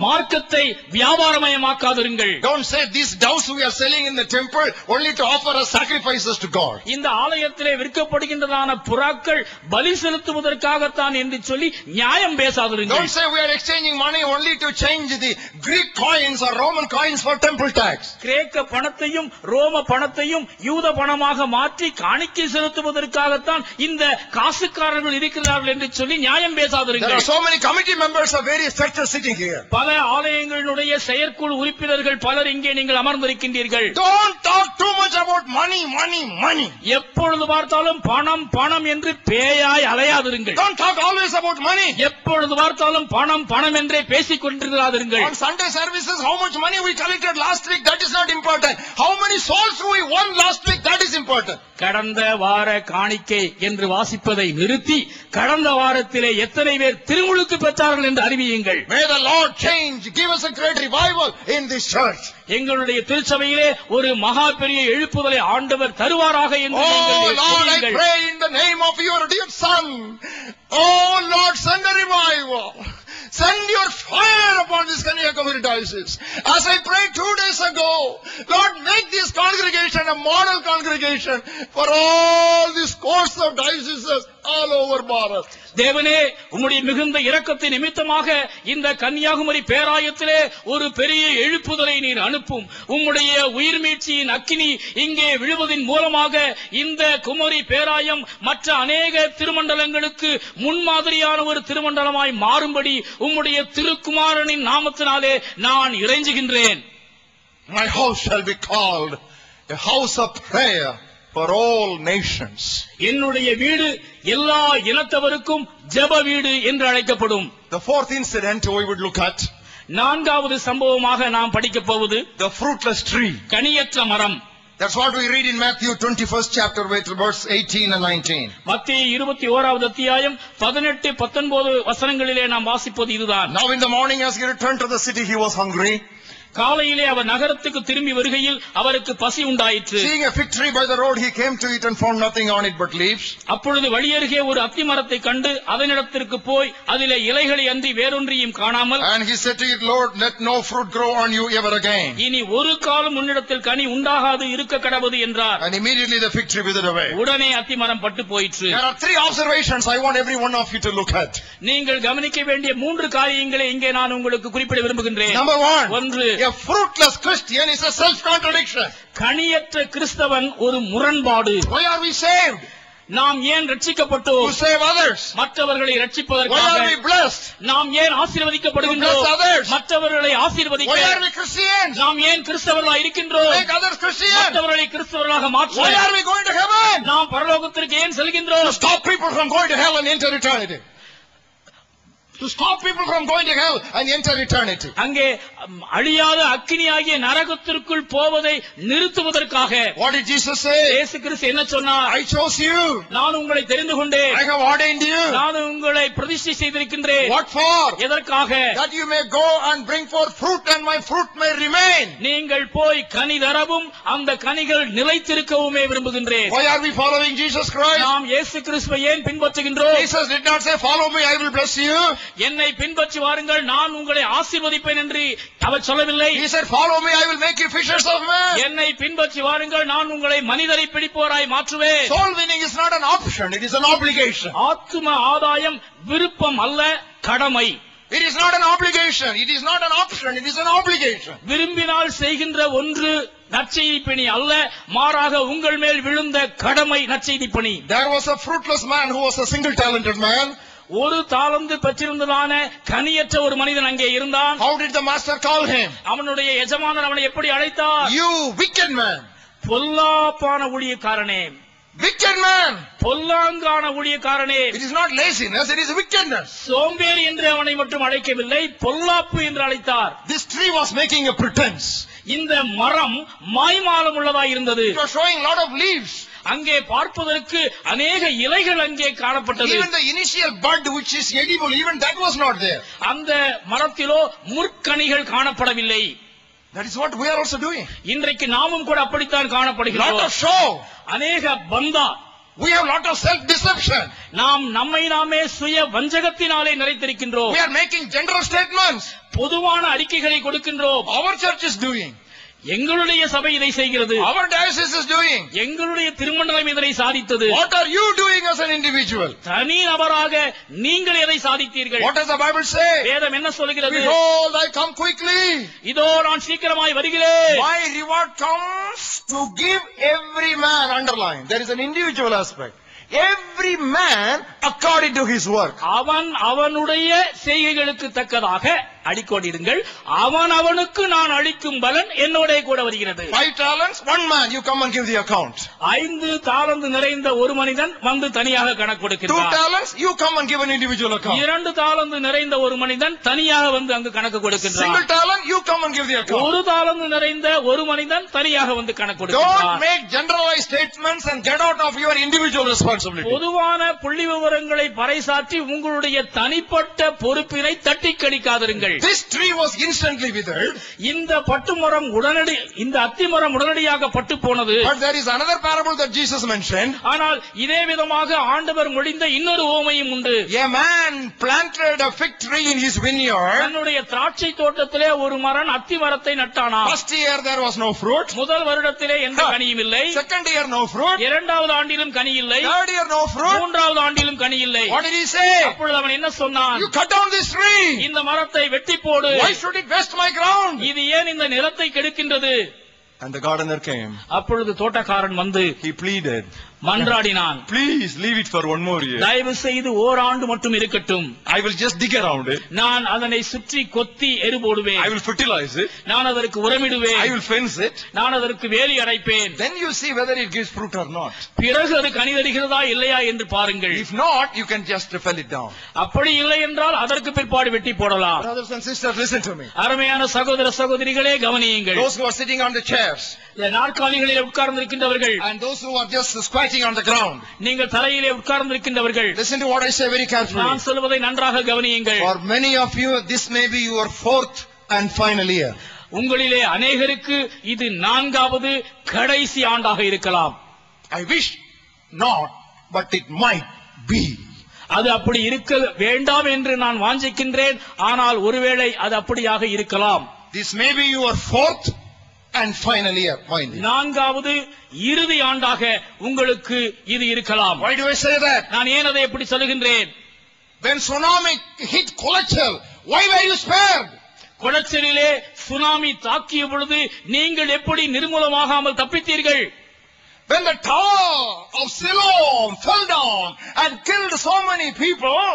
[SPEAKER 2] மார்க்கத்தை வியாபாரமயமாக்காதிருங்கள்.
[SPEAKER 1] Don't say these doves we are selling in the temple only to offer as sacrifices to God.
[SPEAKER 2] இந்த ஆலயத்திலே விற்கப்படுகின்றதான புறாக்கள் பலி செலுத்துவதற்காகத்தான் என்று சொல்லி நியாயம் பேசாதிருங்கள்.
[SPEAKER 1] Don't say we are exchanging money only to change the Greek coins or Roman coins for temple tax.
[SPEAKER 2] கிரேக்க பணத்தையும் ரோம பணத்தையும் யூத பணமாக மாற்றி காணிக்கை செலுத்துவதற்காகத்தான் இந்த காசுக்காரர்கள் இருக்கிறார்கள் என்று சொல்லி நியாயம்
[SPEAKER 1] There
[SPEAKER 2] பேசாதிருங்கள்.
[SPEAKER 1] are so many committee members of various churches sitting here.
[SPEAKER 2] பல ஆலயங்களுடைய செயற்குழு உறுப்பினர்கள் பலர் இங்கே நீங்கள் அமர்ந்திருக்கின்றீர்கள்.
[SPEAKER 1] Don't talk too much about money, money, money.
[SPEAKER 2] எப்பொழுது பார்த்தாலும் பணம் பணம் என்று பேயாய் அலையாதிருங்கள்.
[SPEAKER 1] Don't talk always about money.
[SPEAKER 2] எப்பொழுது பார்த்தாலும் பணம் பணம் என்றே பேசிக் கொண்டிருக்கிறார்கள்.
[SPEAKER 1] On Sunday services, how much money we collected last week, that is not important. How many souls we won last week, that is important.
[SPEAKER 2] கடந்த வார காணிக்கை என்று வாசிப்பதை நிறுத்தி கடந்த வாரத்திலே எத்தனை பேர் திருமுழுக்கு பெற்றார்கள் என்று அறிவியுங்கள்.
[SPEAKER 1] May the Lord change, give us a great revival in this church.
[SPEAKER 2] எங்களுடைய திருச்சபையிலே ஒரு மகா பெரிய எழுப்புதலை ஆண்டவர் தருவாராக என்று
[SPEAKER 1] Oh
[SPEAKER 2] நீங்கள்
[SPEAKER 1] Lord, I
[SPEAKER 2] கூறுங்கள்.
[SPEAKER 1] pray in the name of your dear Son. Oh Lord, send a revival. Send your fire upon this Kanyakumari diocese. As I prayed 2 days ago, Lord, make this congregation a model congregation for all these courts of dioceses all over Bharat.
[SPEAKER 2] தேவனே, உம்முடைய மிகுந்த இரக்கத்தை நிமித்தமாக இந்த கன்னியாகுமரி பேராயத்திலே ஒரு பெரிய எழுப்புதலை நீர் அனுப்பும். உம்முடைய உயிர்மீட்சியின் அக்கினி இங்கே விழுவதின் மூலமாக இந்த குமரி பேராயம் மற்ற அநேக திருமண்டலங்களுக்கு முன்மாதிரியான ஒரு திருமண்டலமாய் மாறும்படி உம்முடைய திருக்குமாரனின் நாமத்தினாலே நான் இறைஞ்சுகின்றேன்.
[SPEAKER 1] My house shall be called a house of prayer for all nations.
[SPEAKER 2] என்னுடைய வீடு எல்லா இனத்தவருக்கும் ஜெப வீடு என்று அழைக்கப்படும்.
[SPEAKER 1] The fourth incident we would look at,
[SPEAKER 2] நான்காவது சம்பவமாக நாம் படிக்கப் போவது
[SPEAKER 1] the fruitless tree.
[SPEAKER 2] கனியற்ற மரம்.
[SPEAKER 1] That's what we read in Matthew 21st chapter with verse 18 and 19.
[SPEAKER 2] மத்தேயு 21வது அத்தியாயம் 18 19 வசனங்களிலே நாம் வாசிப்பது இதுதான்.
[SPEAKER 1] Now in the morning as he returned to the city, he was hungry.
[SPEAKER 2] காலையிலே அவர் நகரத்துக்கு திரும்பி வருகையில் அவருக்கு பசி உண்டாயிற்று.
[SPEAKER 1] Seeing a fig tree by the road, he came to it and found nothing on it but leaves.
[SPEAKER 2] அப்பொழுது வழியருகே ஒரு அத்தி மரத்தை கண்டு அதனிடத்திற்கு போய் அதிலே இலைகளை அன்றி வேறொன்றையும் காணாமல்,
[SPEAKER 1] And he said to it, Lord, let no fruit grow on you ever again.
[SPEAKER 2] இனி ஒரு காலம் உன்னிடத்தில் கனி உண்டாகாது இருக்க கடவது என்றார்.
[SPEAKER 1] And immediately the fig tree withered away.
[SPEAKER 2] உடனே அத்தி மரம் பட்டு போயிற்று.
[SPEAKER 1] There are 3 observations I want every one of you to look at.
[SPEAKER 2] நீங்கள் கவனிக்க வேண்டிய 3 காரியங்களை இங்கே நான் உங்களுக்கு குறிப்பிட விரும்புகின்றேன்.
[SPEAKER 1] Number 1,
[SPEAKER 2] ஒன்று,
[SPEAKER 1] a fruitless Christian is a self-contradiction.
[SPEAKER 2] கனியற்ற கிறிஸ்தவன் ஒரு முரண்பாடு.
[SPEAKER 1] Why are we saved?
[SPEAKER 2] நாம் ஏன் ரட்சிக்கப்பட்டோம்?
[SPEAKER 1] To save others.
[SPEAKER 2] மற்றவர்களை
[SPEAKER 1] Why
[SPEAKER 2] ரட்சிப்பதற்காக.
[SPEAKER 1] are we blessed?
[SPEAKER 2] நாம் ஏன் ஆசீர்வதிக்கப்படுகின்றோம்?
[SPEAKER 1] To bless others.
[SPEAKER 2] மற்றவர்களை
[SPEAKER 1] Why
[SPEAKER 2] ஆசீர்வதிக்க.
[SPEAKER 1] are we Christians?
[SPEAKER 2] நாம் ஏன் கிறிஸ்தவர்களாக இருக்கின்றோம்?
[SPEAKER 1] Make others Christians.
[SPEAKER 2] மற்றவர்களை கிறிஸ்தவர்களாக மாற்ற.
[SPEAKER 1] Why are we going to heaven?
[SPEAKER 2] நாம் பரலோகத்திற்கு ஏன் செல்கின்றோம்?
[SPEAKER 1] To stop people from going to hell and enter eternity. To stop people from going to hell and enter eternity.
[SPEAKER 2] அங்கே அழியாத அக்கினியாகிய நரகத்திற்குள் போவதை நிறுத்துவதற்காக.
[SPEAKER 1] What did Jesus say?
[SPEAKER 2] இயேசு கிறிஸ்து என்ன சொன்னார்?
[SPEAKER 1] I chose you.
[SPEAKER 2] நான் உங்களை தெரிந்து கொண்டேன்.
[SPEAKER 1] I have ordained you.
[SPEAKER 2] நான் உங்களை பிரதிஷ்டை செய்திருக்கின்றேன்.
[SPEAKER 1] What for?
[SPEAKER 2] எதற்காக?
[SPEAKER 1] That you may go and bring forth fruit and my fruit may remain.
[SPEAKER 2] நீங்கள் போய் கனி தரவும் அந்த கனிகள் நிலைத்திருக்கவுமே விரும்புகின்றேன்.
[SPEAKER 1] Why are we following Jesus Christ?
[SPEAKER 2] நாம் இயேசு கிறிஸ்துவை ஏன் பின்பற்றுகின்றோம்?
[SPEAKER 1] Jesus did not say, follow me, I will bless you.
[SPEAKER 2] என்னை பின்பற்றி வாருங்கள், நான் உங்களை ஆசீர்வதிப்பேன் என்று அவர் சொல்லவில்லை.
[SPEAKER 1] He said, follow me, I will make you fishers of men.
[SPEAKER 2] என்னை பின்பற்றி வாருங்கள், நான் உங்களை மனிதரை பிடிப்போராய் மாற்றுவேன்.
[SPEAKER 1] Soul winning is not an option, it is an obligation.
[SPEAKER 2] ஆத்தும ஆதாயம் விருப்பம் அல்ல, கடமை.
[SPEAKER 1] It is not an obligation, it is not an option, it is an obligation.
[SPEAKER 2] விரும்பினால் செய்கின்ற ஒன்று நற்செய்தி பணி அல்ல, மாறாக உங்கள் மேல் விழுந்த கடமை நற்செய்தி பணி.
[SPEAKER 1] There was a fruitless man who was a single talented man.
[SPEAKER 2] ஒரு தாளந்து பெற்றிருந்ததான கனியற்ற ஒரு மனிதன் அங்கே இருந்தான்.
[SPEAKER 1] How did the master call him?
[SPEAKER 2] அவனுடைய எஜமானர் அவனை எப்படி அழைத்தார்?
[SPEAKER 1] You wicked man.
[SPEAKER 2] பொல்லாப்பான ஊழியக்காரனே.
[SPEAKER 1] Wicked man.
[SPEAKER 2] பொல்லாங்கான ஊழியக்காரனே.
[SPEAKER 1] It is not laziness, it is wickedness.
[SPEAKER 2] சோம்பேறி என்று அவனை மட்டும் அழைக்கவில்லை, பொல்லாப்பு என்று அழைத்தார்.
[SPEAKER 1] This tree was making a pretense.
[SPEAKER 2] இந்த மரம் மாய்மாலம் உள்ளதாய் இருந்தது.
[SPEAKER 1] It was showing a lot of leaves.
[SPEAKER 2] அங்கே பார்ப்பதற்கு அநேக இலைகள் அங்கே காணப்பட்டது.
[SPEAKER 1] Even the initial bud which is edible, even that was not there.
[SPEAKER 2] அந்த மரத்திலோ முற்கனிகள் காணப்படவில்லை.
[SPEAKER 1] That is what we are also doing.
[SPEAKER 2] இன்றைக்கு நாமும் கூட அப்படித்தான் காணப்படுகிறோம்.
[SPEAKER 1] Lot of show.
[SPEAKER 2] அநேக பந்தா.
[SPEAKER 1] We have lot of self-deception.
[SPEAKER 2] நாம் நம்மை நாமே சுய வஞ்சகத்தினாலே நிறைத்திருக்கின்றோம்.
[SPEAKER 1] We are making general statements.
[SPEAKER 2] பொதுவான அறிக்கைகளை கொடுக்கின்றோம்.
[SPEAKER 1] Our church is doing.
[SPEAKER 2] எங்களுடைய சபை இதை செய்கிறது.
[SPEAKER 1] Our diocese is doing.
[SPEAKER 2] எங்களுடைய திருமண்டலம் இதனை சாதித்தது.
[SPEAKER 1] What are you doing as an individual?
[SPEAKER 2] தனி நபராக நீங்கள் எதை சாதித்தீர்கள்?
[SPEAKER 1] What does the Bible say?
[SPEAKER 2] வேதம் என்ன சொல்கிறது?
[SPEAKER 1] Behold, I come quickly.
[SPEAKER 2] இதோ நான் சீக்கிரமாய் வருகிறேன்.
[SPEAKER 1] My reward comes to give every man, underline, there is an individual aspect. Every man according to his work.
[SPEAKER 2] அவன் அவனுடைய செய்கைகளுக்கு தக்கதாக அடிக்கோடிடுங்கள். அவனுக்கு நான் அளிக்கும் பலன் என்னோட கூட வருகிறது.
[SPEAKER 1] 5 talents, 1 man, you come and give the account.
[SPEAKER 2] 5 தாலந்து நிறைந்த ஒரு மனிதன் வந்து தனியாக கணக்கு
[SPEAKER 1] 2
[SPEAKER 2] கொடுக்கிறார்.
[SPEAKER 1] talents, you come and give an individual account.
[SPEAKER 2] 2 தாலந்து நிறைந்த ஒரு மனிதன் தனியாக வந்து அங்கு கணக்கு கொடுக்கிறார்.
[SPEAKER 1] Single talent, you come and give the account.
[SPEAKER 2] 1 தாலந்து நிறைந்த ஒரு மனிதன் தனியாக வந்து கணக்கு
[SPEAKER 1] Don't
[SPEAKER 2] கொடுக்கிறார்.
[SPEAKER 1] make generalized statements and get out of your individual responsibility.
[SPEAKER 2] பொதுவான புள்ளி விவரங்களை பறைசாற்றி உங்களுடைய தனிப்பட்ட பொறுப்பினை தட்டி கழிக்காதிருங்கள்.
[SPEAKER 1] This tree was instantly withered.
[SPEAKER 2] இந்த பட்டுமரம் இந்த அத்திமரம் உடனடியாக பட்டு போனது.
[SPEAKER 1] But there is another parable that Jesus mentioned.
[SPEAKER 2] ஆனால் இதே விதமாக ஆண்டவர் மொழிந்த இன்னொரு உவமையும் உண்டு.
[SPEAKER 1] A man planted a fig tree in his vineyard.
[SPEAKER 2] தன்னுடைய திராட்சை தோட்டத்திலே ஒரு மரம் அத்தி மரத்தை நட்டானாம்.
[SPEAKER 1] First year there was no fruit.
[SPEAKER 2] முதல் வருடத்திலே எந்த கனியும் இல்லை.
[SPEAKER 1] Second year no fruit.
[SPEAKER 2] இரண்டாவது ஆண்டிலும் கனி இல்லை.
[SPEAKER 1] Third year no fruit.
[SPEAKER 2] மூன்றாவது ஆண்டிலும் கனி இல்லை.
[SPEAKER 1] What did he say?
[SPEAKER 2] அப்பொழுது அவன் என்ன சொன்னான்?
[SPEAKER 1] You cut down this tree.
[SPEAKER 2] இந்த மரத்தை வெட்டி போடு.
[SPEAKER 1] Why should it waste my ground?
[SPEAKER 2] இது ஏன் இந்த நிலத்தை கெடுக்கின்றது?
[SPEAKER 1] And the gardener came.
[SPEAKER 2] அப்பொழுது தோட்டக்காரன் வந்து
[SPEAKER 1] He pleaded.
[SPEAKER 2] மன்றாடினான்.
[SPEAKER 1] Please leave it for one more year.
[SPEAKER 2] தயவு செய்து ஓராண்டு மட்டும் இருக்கட்டும்.
[SPEAKER 1] I will just dig around it.
[SPEAKER 2] நான் அதனை சுற்றி கொத்தி எரு போடுவேன்.
[SPEAKER 1] I will fertilize it.
[SPEAKER 2] நான் அதற்கு உரமிடுவேன்.
[SPEAKER 1] I will fence it.
[SPEAKER 2] நான் அதற்கு வேலி அடைப்பேன்.
[SPEAKER 1] Then you see whether it gives fruit or not.
[SPEAKER 2] பிறகு அது கனி தருகிறதா இல்லையா என்று பாருங்கள்.
[SPEAKER 1] If not, you can just fell it down.
[SPEAKER 2] அப்படி இல்லை என்றால் அதற்கு பிற்பாடு வெட்டி போடலாம்.
[SPEAKER 1] Brothers and sisters, listen to me.
[SPEAKER 2] அருமையான சகோதர சகோதரிகளே கவனியுங்கள்.
[SPEAKER 1] Those who are sitting on the chairs.
[SPEAKER 2] நாற்காலிகளில் உட்கார்ந்திருக்கின்றவர்கள்.
[SPEAKER 1] And those who are just squatting on the ground.
[SPEAKER 2] நீங்கள் தரையிலே உட்கார்ந்திருக்கின்றவர்கள்.
[SPEAKER 1] Listen to what I say very carefully.
[SPEAKER 2] நான் சொல்வதை நன்றாக கவனியுங்கள்.
[SPEAKER 1] For many of you, this may be your fourth and final year.
[SPEAKER 2] உங்களிலே அநேகருக்கு இது 4வது கடைசி ஆண்டாக இருக்கலாம்.
[SPEAKER 1] I wish not, but it might be.
[SPEAKER 2] அது அப்படி இருக்க வேண்டாம் என்று நான் வாஞ்சிக்கின்றேன். ஆனால் ஒருவேளை அது அப்படியாக இருக்கலாம்.
[SPEAKER 1] This may be your fourth and final year.
[SPEAKER 2] 4வது இறுதி ஆண்டாக உங்களுக்கு இது இருக்கலாம்.
[SPEAKER 1] Why do I say that?
[SPEAKER 2] நான் ஏன் அதை எப்படி சொல்லுகின்றேன்?
[SPEAKER 1] When tsunami hit Kolachal, why were you spared?
[SPEAKER 2] கொளச்சலிலே சுனாமி தாக்கிய பொழுது நீங்கள் எப்படி நிர்மூலமாகாமல் தப்பித்தீர்கள்?
[SPEAKER 1] When the tower of Siloam fell down and killed so many people,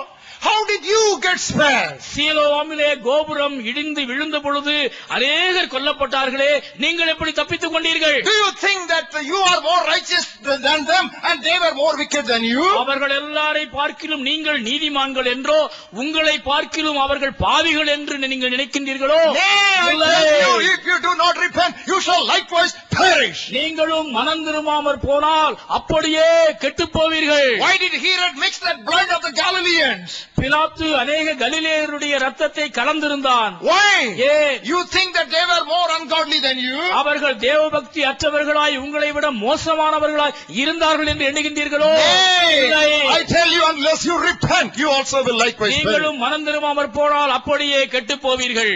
[SPEAKER 1] how did you get spared?
[SPEAKER 2] சீலோவாமிலே கோபுரம் இடிந்து விழுந்த பொழுது அநேகர் கொல்லப்பட்டார்களே, நீங்கள் எப்படி தப்பித்துக் கொண்டீர்கள்?
[SPEAKER 1] Do you think that you are more righteous than them and they were more wicked than you?
[SPEAKER 2] அவர்கள் எல்லாரை பார்க்கிலும் நீங்கள் நீதிமான்கள் என்றோ, உங்களை பார்க்கிலும் அவர்கள் பாவிகள் என்று நீங்கள் நினைக்கின்றீர்களோ?
[SPEAKER 1] Nay, I tell you, if you do not repent, you shall likewise perish.
[SPEAKER 2] நீங்களும் மனம் திரும்பாமற் போனால் அப்படியே கெட்டுப் போவீர்கள்.
[SPEAKER 1] Why did Herod mix that blood of the Galileans?
[SPEAKER 2] பிலாத்து அநேக கலிலேயருடைய ரத்தத்தை கலந்திருந்தான்.
[SPEAKER 1] Why?
[SPEAKER 2] ஏன்?
[SPEAKER 1] You think that they were more ungodly than you?
[SPEAKER 2] அவர்கள் தேவபக்தி அற்றவர்களாய் உங்களை விட மோசமானவர்களாய் இருந்தார்கள் என்று எண்ணுகின்றீர்களோ?
[SPEAKER 1] Nay, I tell you, unless you repent, you also will likewise perish.
[SPEAKER 2] நீங்களும் மனம் திரும்பாமற் போனால் அப்படியே கெட்டுப் போவீர்கள்.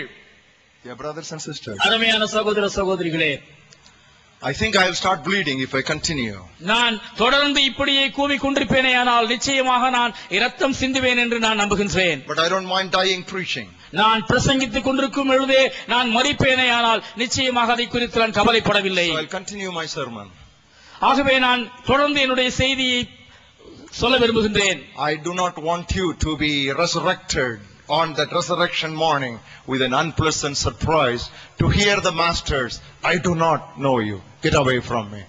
[SPEAKER 1] Dear brothers and sisters,
[SPEAKER 2] அருமையான சகோதர சகோதரிகளே,
[SPEAKER 1] I think I will start bleeding if I continue.
[SPEAKER 2] நான் தொடர்ந்து இப்படியே கூவிக்கொண்டிருப்பேனேயானால் நிச்சயமாக நான் இரத்தம் சிந்துவேன் என்று நான் நம்புகின்றேன்.
[SPEAKER 1] But I don't mind dying preaching.
[SPEAKER 2] நான் பிரசங்கித்துக் கொண்டிருக்கும் பொழுதே நான் மரிப்பேனேயானால் நிச்சயமாக அதை குறித்து நான் கவலைப்படவில்லை.
[SPEAKER 1] So I'll continue my sermon.
[SPEAKER 2] ஆகவே நான் தொடர்ந்து என்னுடைய செய்தியை சொல்ல விரும்புகின்றேன்.
[SPEAKER 1] I do not want you to be resurrected on that resurrection morning with an unpleasant surprise to hear the masters, I do not know you. Get away from me.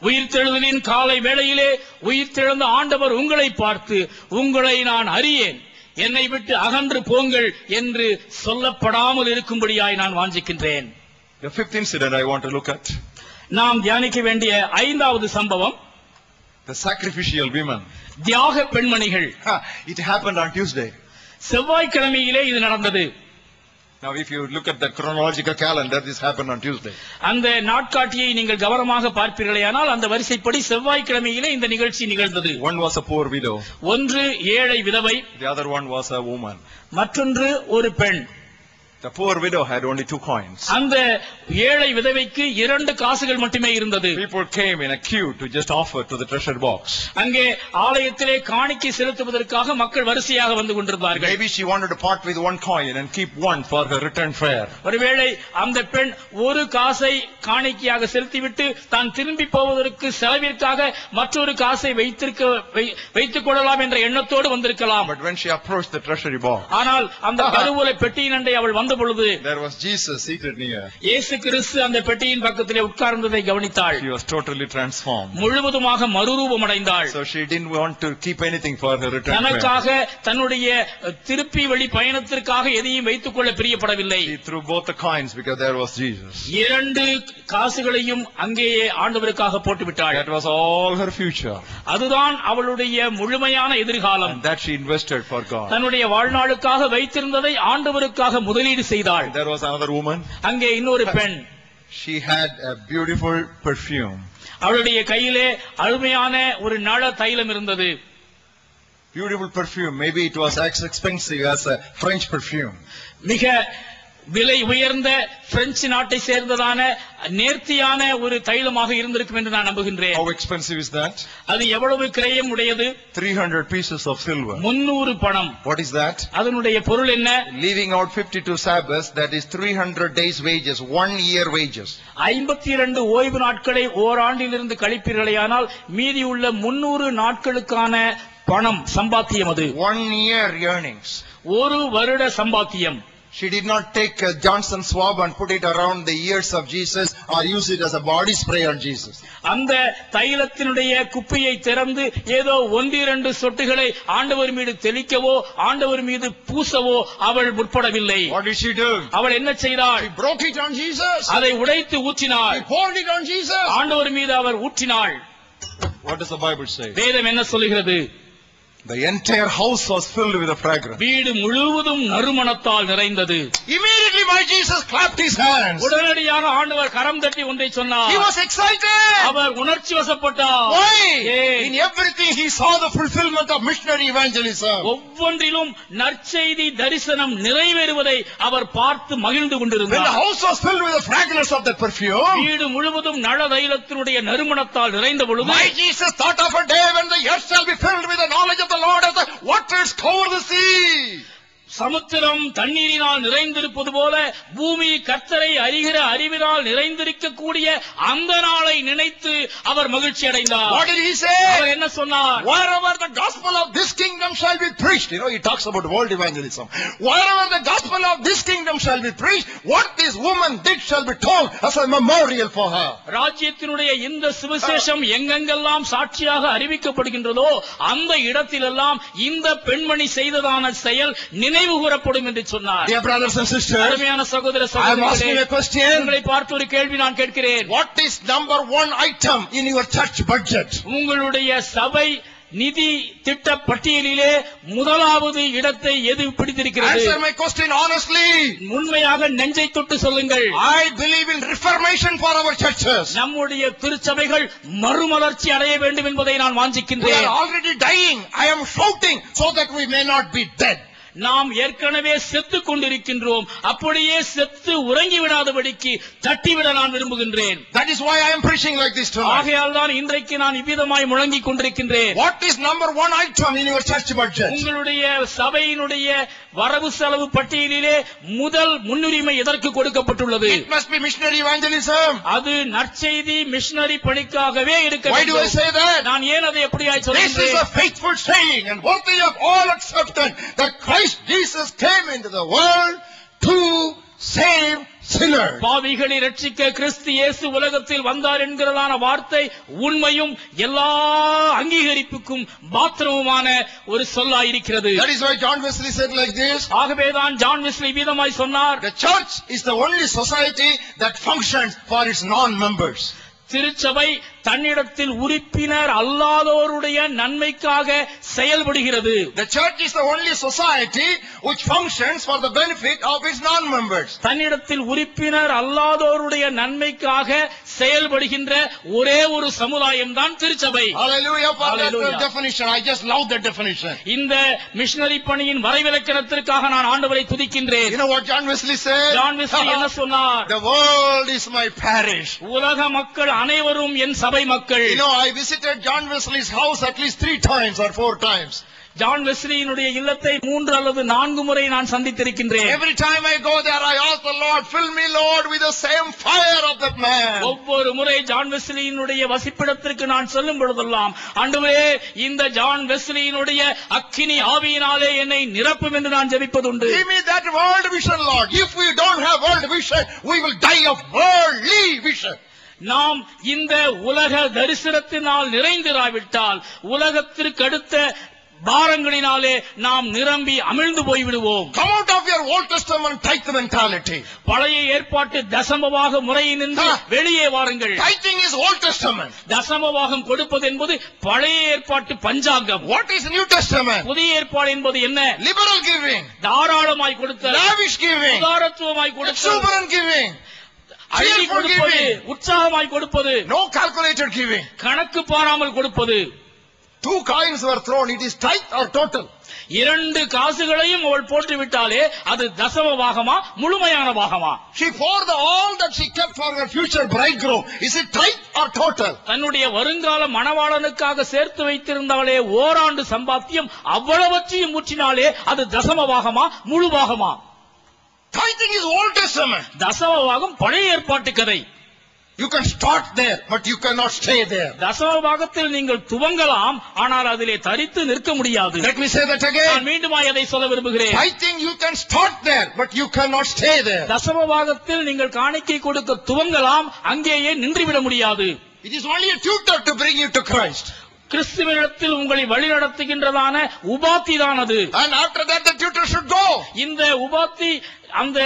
[SPEAKER 2] உயிர்த்தெழுதலின் காலை வேளையிலே உயிர்த்தெழுந்த ஆண்டவர் உங்களை பார்த்து, உங்களை நான் அறியேன், என்னை விட்டு அகன்று போங்கள் என்று சொல்லப்படாமல் இருக்கும்படியாய் நான் வாஞ்சிக்கின்றேன்.
[SPEAKER 1] The fifth incident I want to look at.
[SPEAKER 2] நாம் தியானிக்க வேண்டிய 5வது சம்பவம்,
[SPEAKER 1] The sacrificial women.
[SPEAKER 2] தியாக பெண்மணிகள்.
[SPEAKER 1] It happened on Tuesday.
[SPEAKER 2] செவ்வாய்க்கிழமையிலே இது நடந்தது.
[SPEAKER 1] Now if you look at the chronological calendar, this happened on Tuesday.
[SPEAKER 2] அந்த நாட்காட்டியை நீங்கள் கவனமாக பார்ப்பீர்களேயானால் அந்த வரிசைப்படி செவ்வாய்க்கிழமையிலே இந்த நிகழ்ச்சி நிகழ்ந்தது.
[SPEAKER 1] One was a poor widow.
[SPEAKER 2] ஒன்று ஏழை விதவை,
[SPEAKER 1] The other one was a woman.
[SPEAKER 2] மற்றொன்று ஒரு பெண்.
[SPEAKER 1] The poor widow had only 2 coins.
[SPEAKER 2] அந்த ஏழை விதவைக்கு 2 காசுகள் மட்டுமே இருந்தது.
[SPEAKER 1] People came in a queue to just offer to the treasure box.
[SPEAKER 2] அங்கே ஆலயத்திலே காணிக்கை செலுத்துவதற்காக மக்கள் வரிசையாக வந்து கொண்டிருந்தார்கள்.
[SPEAKER 1] Maybe she wanted to part with 1 coin and keep 1 for her return fare.
[SPEAKER 2] ஒருவேளை அந்த பெண் ஒரு காசை காணிக்கையாக செலுத்திவிட்டு தான் திரும்பி போவதற்கு செலவிற்காக மற்றொரு காசை வைத்துக் கொள்ளலாம் என்ற எண்ணத்தோடு வந்திருக்கலாம்.
[SPEAKER 1] But when she approached the treasury box,
[SPEAKER 2] ஆனால் அந்த கருவூல பெட்டியின் அண்டை அவள் வந்த பொழுது
[SPEAKER 1] there was Jesus seated near.
[SPEAKER 2] இயேசு கிறிஸ்து அந்த பெட்டியின் பக்கத்திலே உட்கார்ந்ததை கவனித்தாள்.
[SPEAKER 1] She was totally transformed.
[SPEAKER 2] முழுவதுமாக மறுரூபம் அடைந்தாள்.
[SPEAKER 1] So she didn't want to keep anything for her return fare.
[SPEAKER 2] தனக்காக தன்னுடைய திருப்பி வழி பயணத்திற்காக எதையும் வைத்துக் கொள்ள பிரியப்படவில்லை.
[SPEAKER 1] She threw both the coins because there was Jesus.
[SPEAKER 2] 2 காசுகளையும் அங்கேயே ஆண்டவருக்காக போட்டுவிட்டாள்.
[SPEAKER 1] That was all her future.
[SPEAKER 2] அதுதான் அவளுடைய முழுமையான எதிர்காலம்.
[SPEAKER 1] And that she invested for God.
[SPEAKER 2] தன்னுடைய வாழ்நாளுக்காக வைத்திருந்ததை ஆண்டவருக்காக முதலீடு செய்தாள்.
[SPEAKER 1] There was another woman.
[SPEAKER 2] அங்கே இன்னொரு பெண்.
[SPEAKER 1] She had a beautiful perfume.
[SPEAKER 2] அவளுடைய கையிலே அருமையான ஒரு நள தைலம் இருந்தது.
[SPEAKER 1] Beautiful perfume. Maybe it was as expensive as a French perfume.
[SPEAKER 2] மிக விலை உயர்ந்த பிரெஞ்சு நாட்டை சேர்ந்ததான நேர்த்தியான ஒரு தைலமாக இருந்திருக்கும் என்று நான் நம்புகின்றேன்.
[SPEAKER 1] How expensive is that?
[SPEAKER 2] அது எவ்வளவு கிரயம் உடையது?
[SPEAKER 1] 300 pieces of silver.
[SPEAKER 2] 300 பணம்.
[SPEAKER 1] What is that?
[SPEAKER 2] அதனுடைய பொருள் என்ன?
[SPEAKER 1] Leaving out 52 Sabbaths, that is 300 days wages, 1 year wages.
[SPEAKER 2] 52 ஓய்வு நாட்களை ஓராண்டிலிருந்து கழிப்பீர்களேயானால் மீதியுள்ள 300 நாட்களுக்கான பணம் சம்பாத்தியம். அது
[SPEAKER 1] 1 year earnings.
[SPEAKER 2] ஒரு வருட சம்பாத்தியம்.
[SPEAKER 1] She did not take a Johnson swab and put it around the ears of Jesus or use it as a body spray on Jesus.
[SPEAKER 2] அந்த தைலத்தினுடைய குப்பியை திறந்து ஏதோ 1-2 சொட்டுகளை ஆண்டவர் மீது தெளிக்கவோ ஆண்டவர் மீது பூசவோ அவள் முற்படவில்லை.
[SPEAKER 1] What did she do?
[SPEAKER 2] அவள் என்ன செய்தாள்?
[SPEAKER 1] She broke it on Jesus.
[SPEAKER 2] அதை உடைத்து ஊற்றினாள்.
[SPEAKER 1] She poured it on Jesus.
[SPEAKER 2] ஆண்டவர் மீது அவர் ஊற்றினாள்.
[SPEAKER 1] What does the Bible say?
[SPEAKER 2] வேதம் என்ன சொல்கிறது?
[SPEAKER 1] The entire house was filled with a fragrance.
[SPEAKER 2] வீடு முழுவதும் நறுமணத்தால் நிறைந்தது.
[SPEAKER 1] Immediately my Jesus clapped his hands.
[SPEAKER 2] உடனடியாக ஆண்டவர் கரம் தட்டி ஒன்றை சொன்னார்.
[SPEAKER 1] He was excited.
[SPEAKER 2] அவர் உணர்ச்சி வசப்பட்டார்.
[SPEAKER 1] Why? In everything he saw the fulfillment of missionary evangelism.
[SPEAKER 2] ஒவ்வொன்றிலும் நற்செய்தி தரிசனம் நிறைவேறுவதை அவர் பார்த்து மகிழ்ந்து கொண்டிருந்தார்.
[SPEAKER 1] When the house was filled with the fragrance of that perfume,
[SPEAKER 2] வீடு முழுவதும் நள தைலத்தினுடைய நறுமணத்தால் நிறைந்த பொழுது
[SPEAKER 1] my Jesus thought of a day when the earth shall be filled with the knowledge of the Lord as the waters cover the sea.
[SPEAKER 2] சமுத்திரம் தண்ணீரினால் நிறைந்திருப்பது போல பூமி கர்த்தரை அறிகிற அறிவினால் நிறைந்திருக்கக்கூடிய அந்த நாளை நினைத்து அவர் மகிழ்ச்சி அடைந்தார்.
[SPEAKER 1] What did he say?
[SPEAKER 2] அவர் என்ன சொன்னார்?
[SPEAKER 1] Wherever the gospel of this kingdom shall be preached. You know, he talks about world evangelism. Wherever the gospel of this kingdom shall be preached, what this woman did shall be told as a memorial for her.
[SPEAKER 2] ராஜ்யத்தினுடைய இந்த சுவிசேஷம் எங்கெங்கெல்லாம் சாட்சியாக அறிவிக்கப்படுகின்றதோ அந்த இடத்திலெல்லாம் இந்த பெண்மணி செய்ததான செயல் நினைவு கூறப்படும் என்று சொன்னார்.
[SPEAKER 1] Dear brothers and sisters,
[SPEAKER 2] அருமையான சகோதர
[SPEAKER 1] I am asking
[SPEAKER 2] சகோதரிகளே,
[SPEAKER 1] a question.
[SPEAKER 2] உங்களை பார்த்து ஒரு கேள்வி நான் கேட்கிறேன்.
[SPEAKER 1] What is number one item in your church budget?
[SPEAKER 2] உங்களுடைய சபை நிதி திட்ட பட்டியலிலே முதலாவது இடத்தை எது பிடித்திருக்கிறது?
[SPEAKER 1] Answer my question honestly.
[SPEAKER 2] உண்மையாக நெஞ்சை தொட்டு சொல்லுங்கள்.
[SPEAKER 1] I believe in reformation for our churches.
[SPEAKER 2] நம்முடைய திருச்சபைகள் மறுமலர்ச்சி அடைய வேண்டும் என்பதை நான்
[SPEAKER 1] We
[SPEAKER 2] வாஞ்சிக்கின்றேன்.
[SPEAKER 1] are already dying. I am shouting so that we may not be dead.
[SPEAKER 2] நாம் ஏற்கனவே செத்து கொண்டிருக்கின்றோம். அப்படியே செத்து உறங்கி விடாதபடிக்கு தட்டிவிட நான் விரும்புகின்றேன்.
[SPEAKER 1] That is why I am preaching like this tonight.
[SPEAKER 2] ஆகையால் தான் இன்றைக்கு நான் இவ்விதமாய் முழங்கிக் கொண்டிருக்கின்றேன்.
[SPEAKER 1] What is number one item in your church budget?
[SPEAKER 2] உங்களுடைய சபையினுடைய வரவு செலவு பட்டியலிலே முதல் முன்னுரிமை எதற்கு கொடுக்கப்பட்டுள்ளது?
[SPEAKER 1] It must be missionary evangelism.
[SPEAKER 2] அது நற்செய்தி மிஷனரி பணிக்காகவே இருக்க
[SPEAKER 1] Why do I
[SPEAKER 2] வேண்டும்.
[SPEAKER 1] say that?
[SPEAKER 2] நான் ஏன் அதை எப்படியாய்
[SPEAKER 1] This is
[SPEAKER 2] சொல்கிறேன்?
[SPEAKER 1] a faithful saying and worthy of all acceptance that Christ Jesus came into the world to save sinners.
[SPEAKER 2] பாவிகளை ரட்சிக்க கிறிஸ்து இயேசு உலகத்தில் வந்தார் என்கிறதான வார்த்தை உண்மையும் எல்லா அங்கீகரிப்புக்கும் பாத்திரமுமான ஒரு சொல்லாயிருக்கிறது.
[SPEAKER 1] That is why John Wesley said like this.
[SPEAKER 2] ஆகவேதான் ஜான் வெஸ்லி வீதமாய் சொன்னார்,
[SPEAKER 1] The church is the only society that functions for its non-members.
[SPEAKER 2] திருச்சபை தன்னிடத்தில் உறுப்பினர் அல்லாதோருடைய நன்மைக்காக செயல்படுகிறது.
[SPEAKER 1] The church is the only society which functions for the benefit of its non-members.
[SPEAKER 2] தன்னிடத்தில் உறுப்பினர் அல்லாதோருடைய நன்மைக்காக செயல்படுகின்ற ஒரே ஒரு சமுதாயம் தான் திருச்சபை.
[SPEAKER 1] Hallelujah for that
[SPEAKER 2] Hallelujah.
[SPEAKER 1] definition. I just love that definition.
[SPEAKER 2] இந்த மிஷனரி பணியின் வரைவிலக்கணத்திற்காக நான் ஆண்டவரை துதிக்கின்றேன்.
[SPEAKER 1] You know what John Wesley said?
[SPEAKER 2] John Wesley என்ன சொன்னார்?
[SPEAKER 1] The world is my parish.
[SPEAKER 2] உலக மக்கள் அனைவரும் என் சபை மக்கள்.
[SPEAKER 1] You know, I visited John Wesley's house at least 3 times or 4 times.
[SPEAKER 2] John வெஸ்லியினுடைய இல்லத்தை 3 அல்லது 4 முறை நான் சந்தித்திருக்கின்றேன்.
[SPEAKER 1] Every time I go there, I ask the Lord, fill me, Lord, with the same fire of that man.
[SPEAKER 2] ஒவ்வொரு முறை John வெஸ்லியினுடைய வசிப்பிடத்திற்கு நான் செல்லும் பொழுதெல்லாம், ஆண்டவரே இந்த ஜான் வெஸ்லியினுடைய அக்கினி ஆவியினாலே என்னை நிரப்பும் என்று நான் ஜெபிப்பதுண்டு.
[SPEAKER 1] Give me that world vision, Lord. If we don't have world vision, we will die of worldly vision.
[SPEAKER 2] நாம் இந்த உலக தரிசனத்தினால் நிறைந்திராவிட்டால் உலகத்திற்கு அடுத்த பாரங்களினாலே நாம் நிரம்பி அமிழ்ந்து போய்விடுவோம்.
[SPEAKER 1] Come out of your Old Testament tithe mentality.
[SPEAKER 2] பழைய ஏற்பாட்டு தசமபாக முறையினின்று வெளியே வாருங்கள்.
[SPEAKER 1] Tithing is Old Testament.
[SPEAKER 2] தசமபாகம் கொடுப்பது என்பது பழைய ஏற்பாட்டு பஞ்சாங்கம்.
[SPEAKER 1] What is New Testament?
[SPEAKER 2] புதிய ஏற்பாடு என்பது என்ன?
[SPEAKER 1] Liberal giving,
[SPEAKER 2] தாராளமாய் கொடுத்தல்,
[SPEAKER 1] lavish giving,
[SPEAKER 2] உதாரத்துவமாய் கொடுத்தல்,
[SPEAKER 1] exuberant giving,
[SPEAKER 2] அள்ளி
[SPEAKER 1] cheerful
[SPEAKER 2] கொடுப்பது,
[SPEAKER 1] giving,
[SPEAKER 2] உற்சாகமாய் கொடுப்பது,
[SPEAKER 1] no calculated giving.
[SPEAKER 2] கணக்கு பாராமல் கொடுப்பது.
[SPEAKER 1] 2 coins were thrown, it is tithe or total?
[SPEAKER 2] 2 காசுகளையும் அவள் போட்டுவிட்டாலே அது தசம பாகமா முழுமையான பாகமா?
[SPEAKER 1] She poured all that she kept for her future bridegroom. Is it tithe or total?
[SPEAKER 2] தன்னுடைய வருங்கால மணவாளனுக்காக சேர்த்து வைத்திருந்தாலே ஓராண்டு சம்பாத்தியம் அவ்வளவற்றையும் ஊற்றினாலே அது தசம பாகமா முழு பாகமா?
[SPEAKER 1] Tithing is Old Testament.
[SPEAKER 2] தசம பாகம் பழைய ஏற்பாட்டு கதை.
[SPEAKER 1] You can start there, but you cannot stay there.
[SPEAKER 2] தசம பாகத்தில் நீங்கள் துவங்கலாம், ஆனால் அதிலே தரித்து நிற்க முடியாது.
[SPEAKER 1] Let me say that again.
[SPEAKER 2] நான் மீண்டுமாய் அதை சொல்ல விரும்புகிறேன்.
[SPEAKER 1] Tithing you can start there, but you cannot stay there.
[SPEAKER 2] தசம பாகத்தில் நீங்கள் காணிக்கை கொடுக்க துவங்கலாம், அங்கேயே நின்றுவிட முடியாது.
[SPEAKER 1] It is only a tutor to bring you to Christ.
[SPEAKER 2] கிறிஸ்துவிடத்தில் உங்களை வழிநடத்துகின்றதான உபாத்தி தான் அது.
[SPEAKER 1] And after that the tutor should go.
[SPEAKER 2] இந்த உபாத்தி அந்த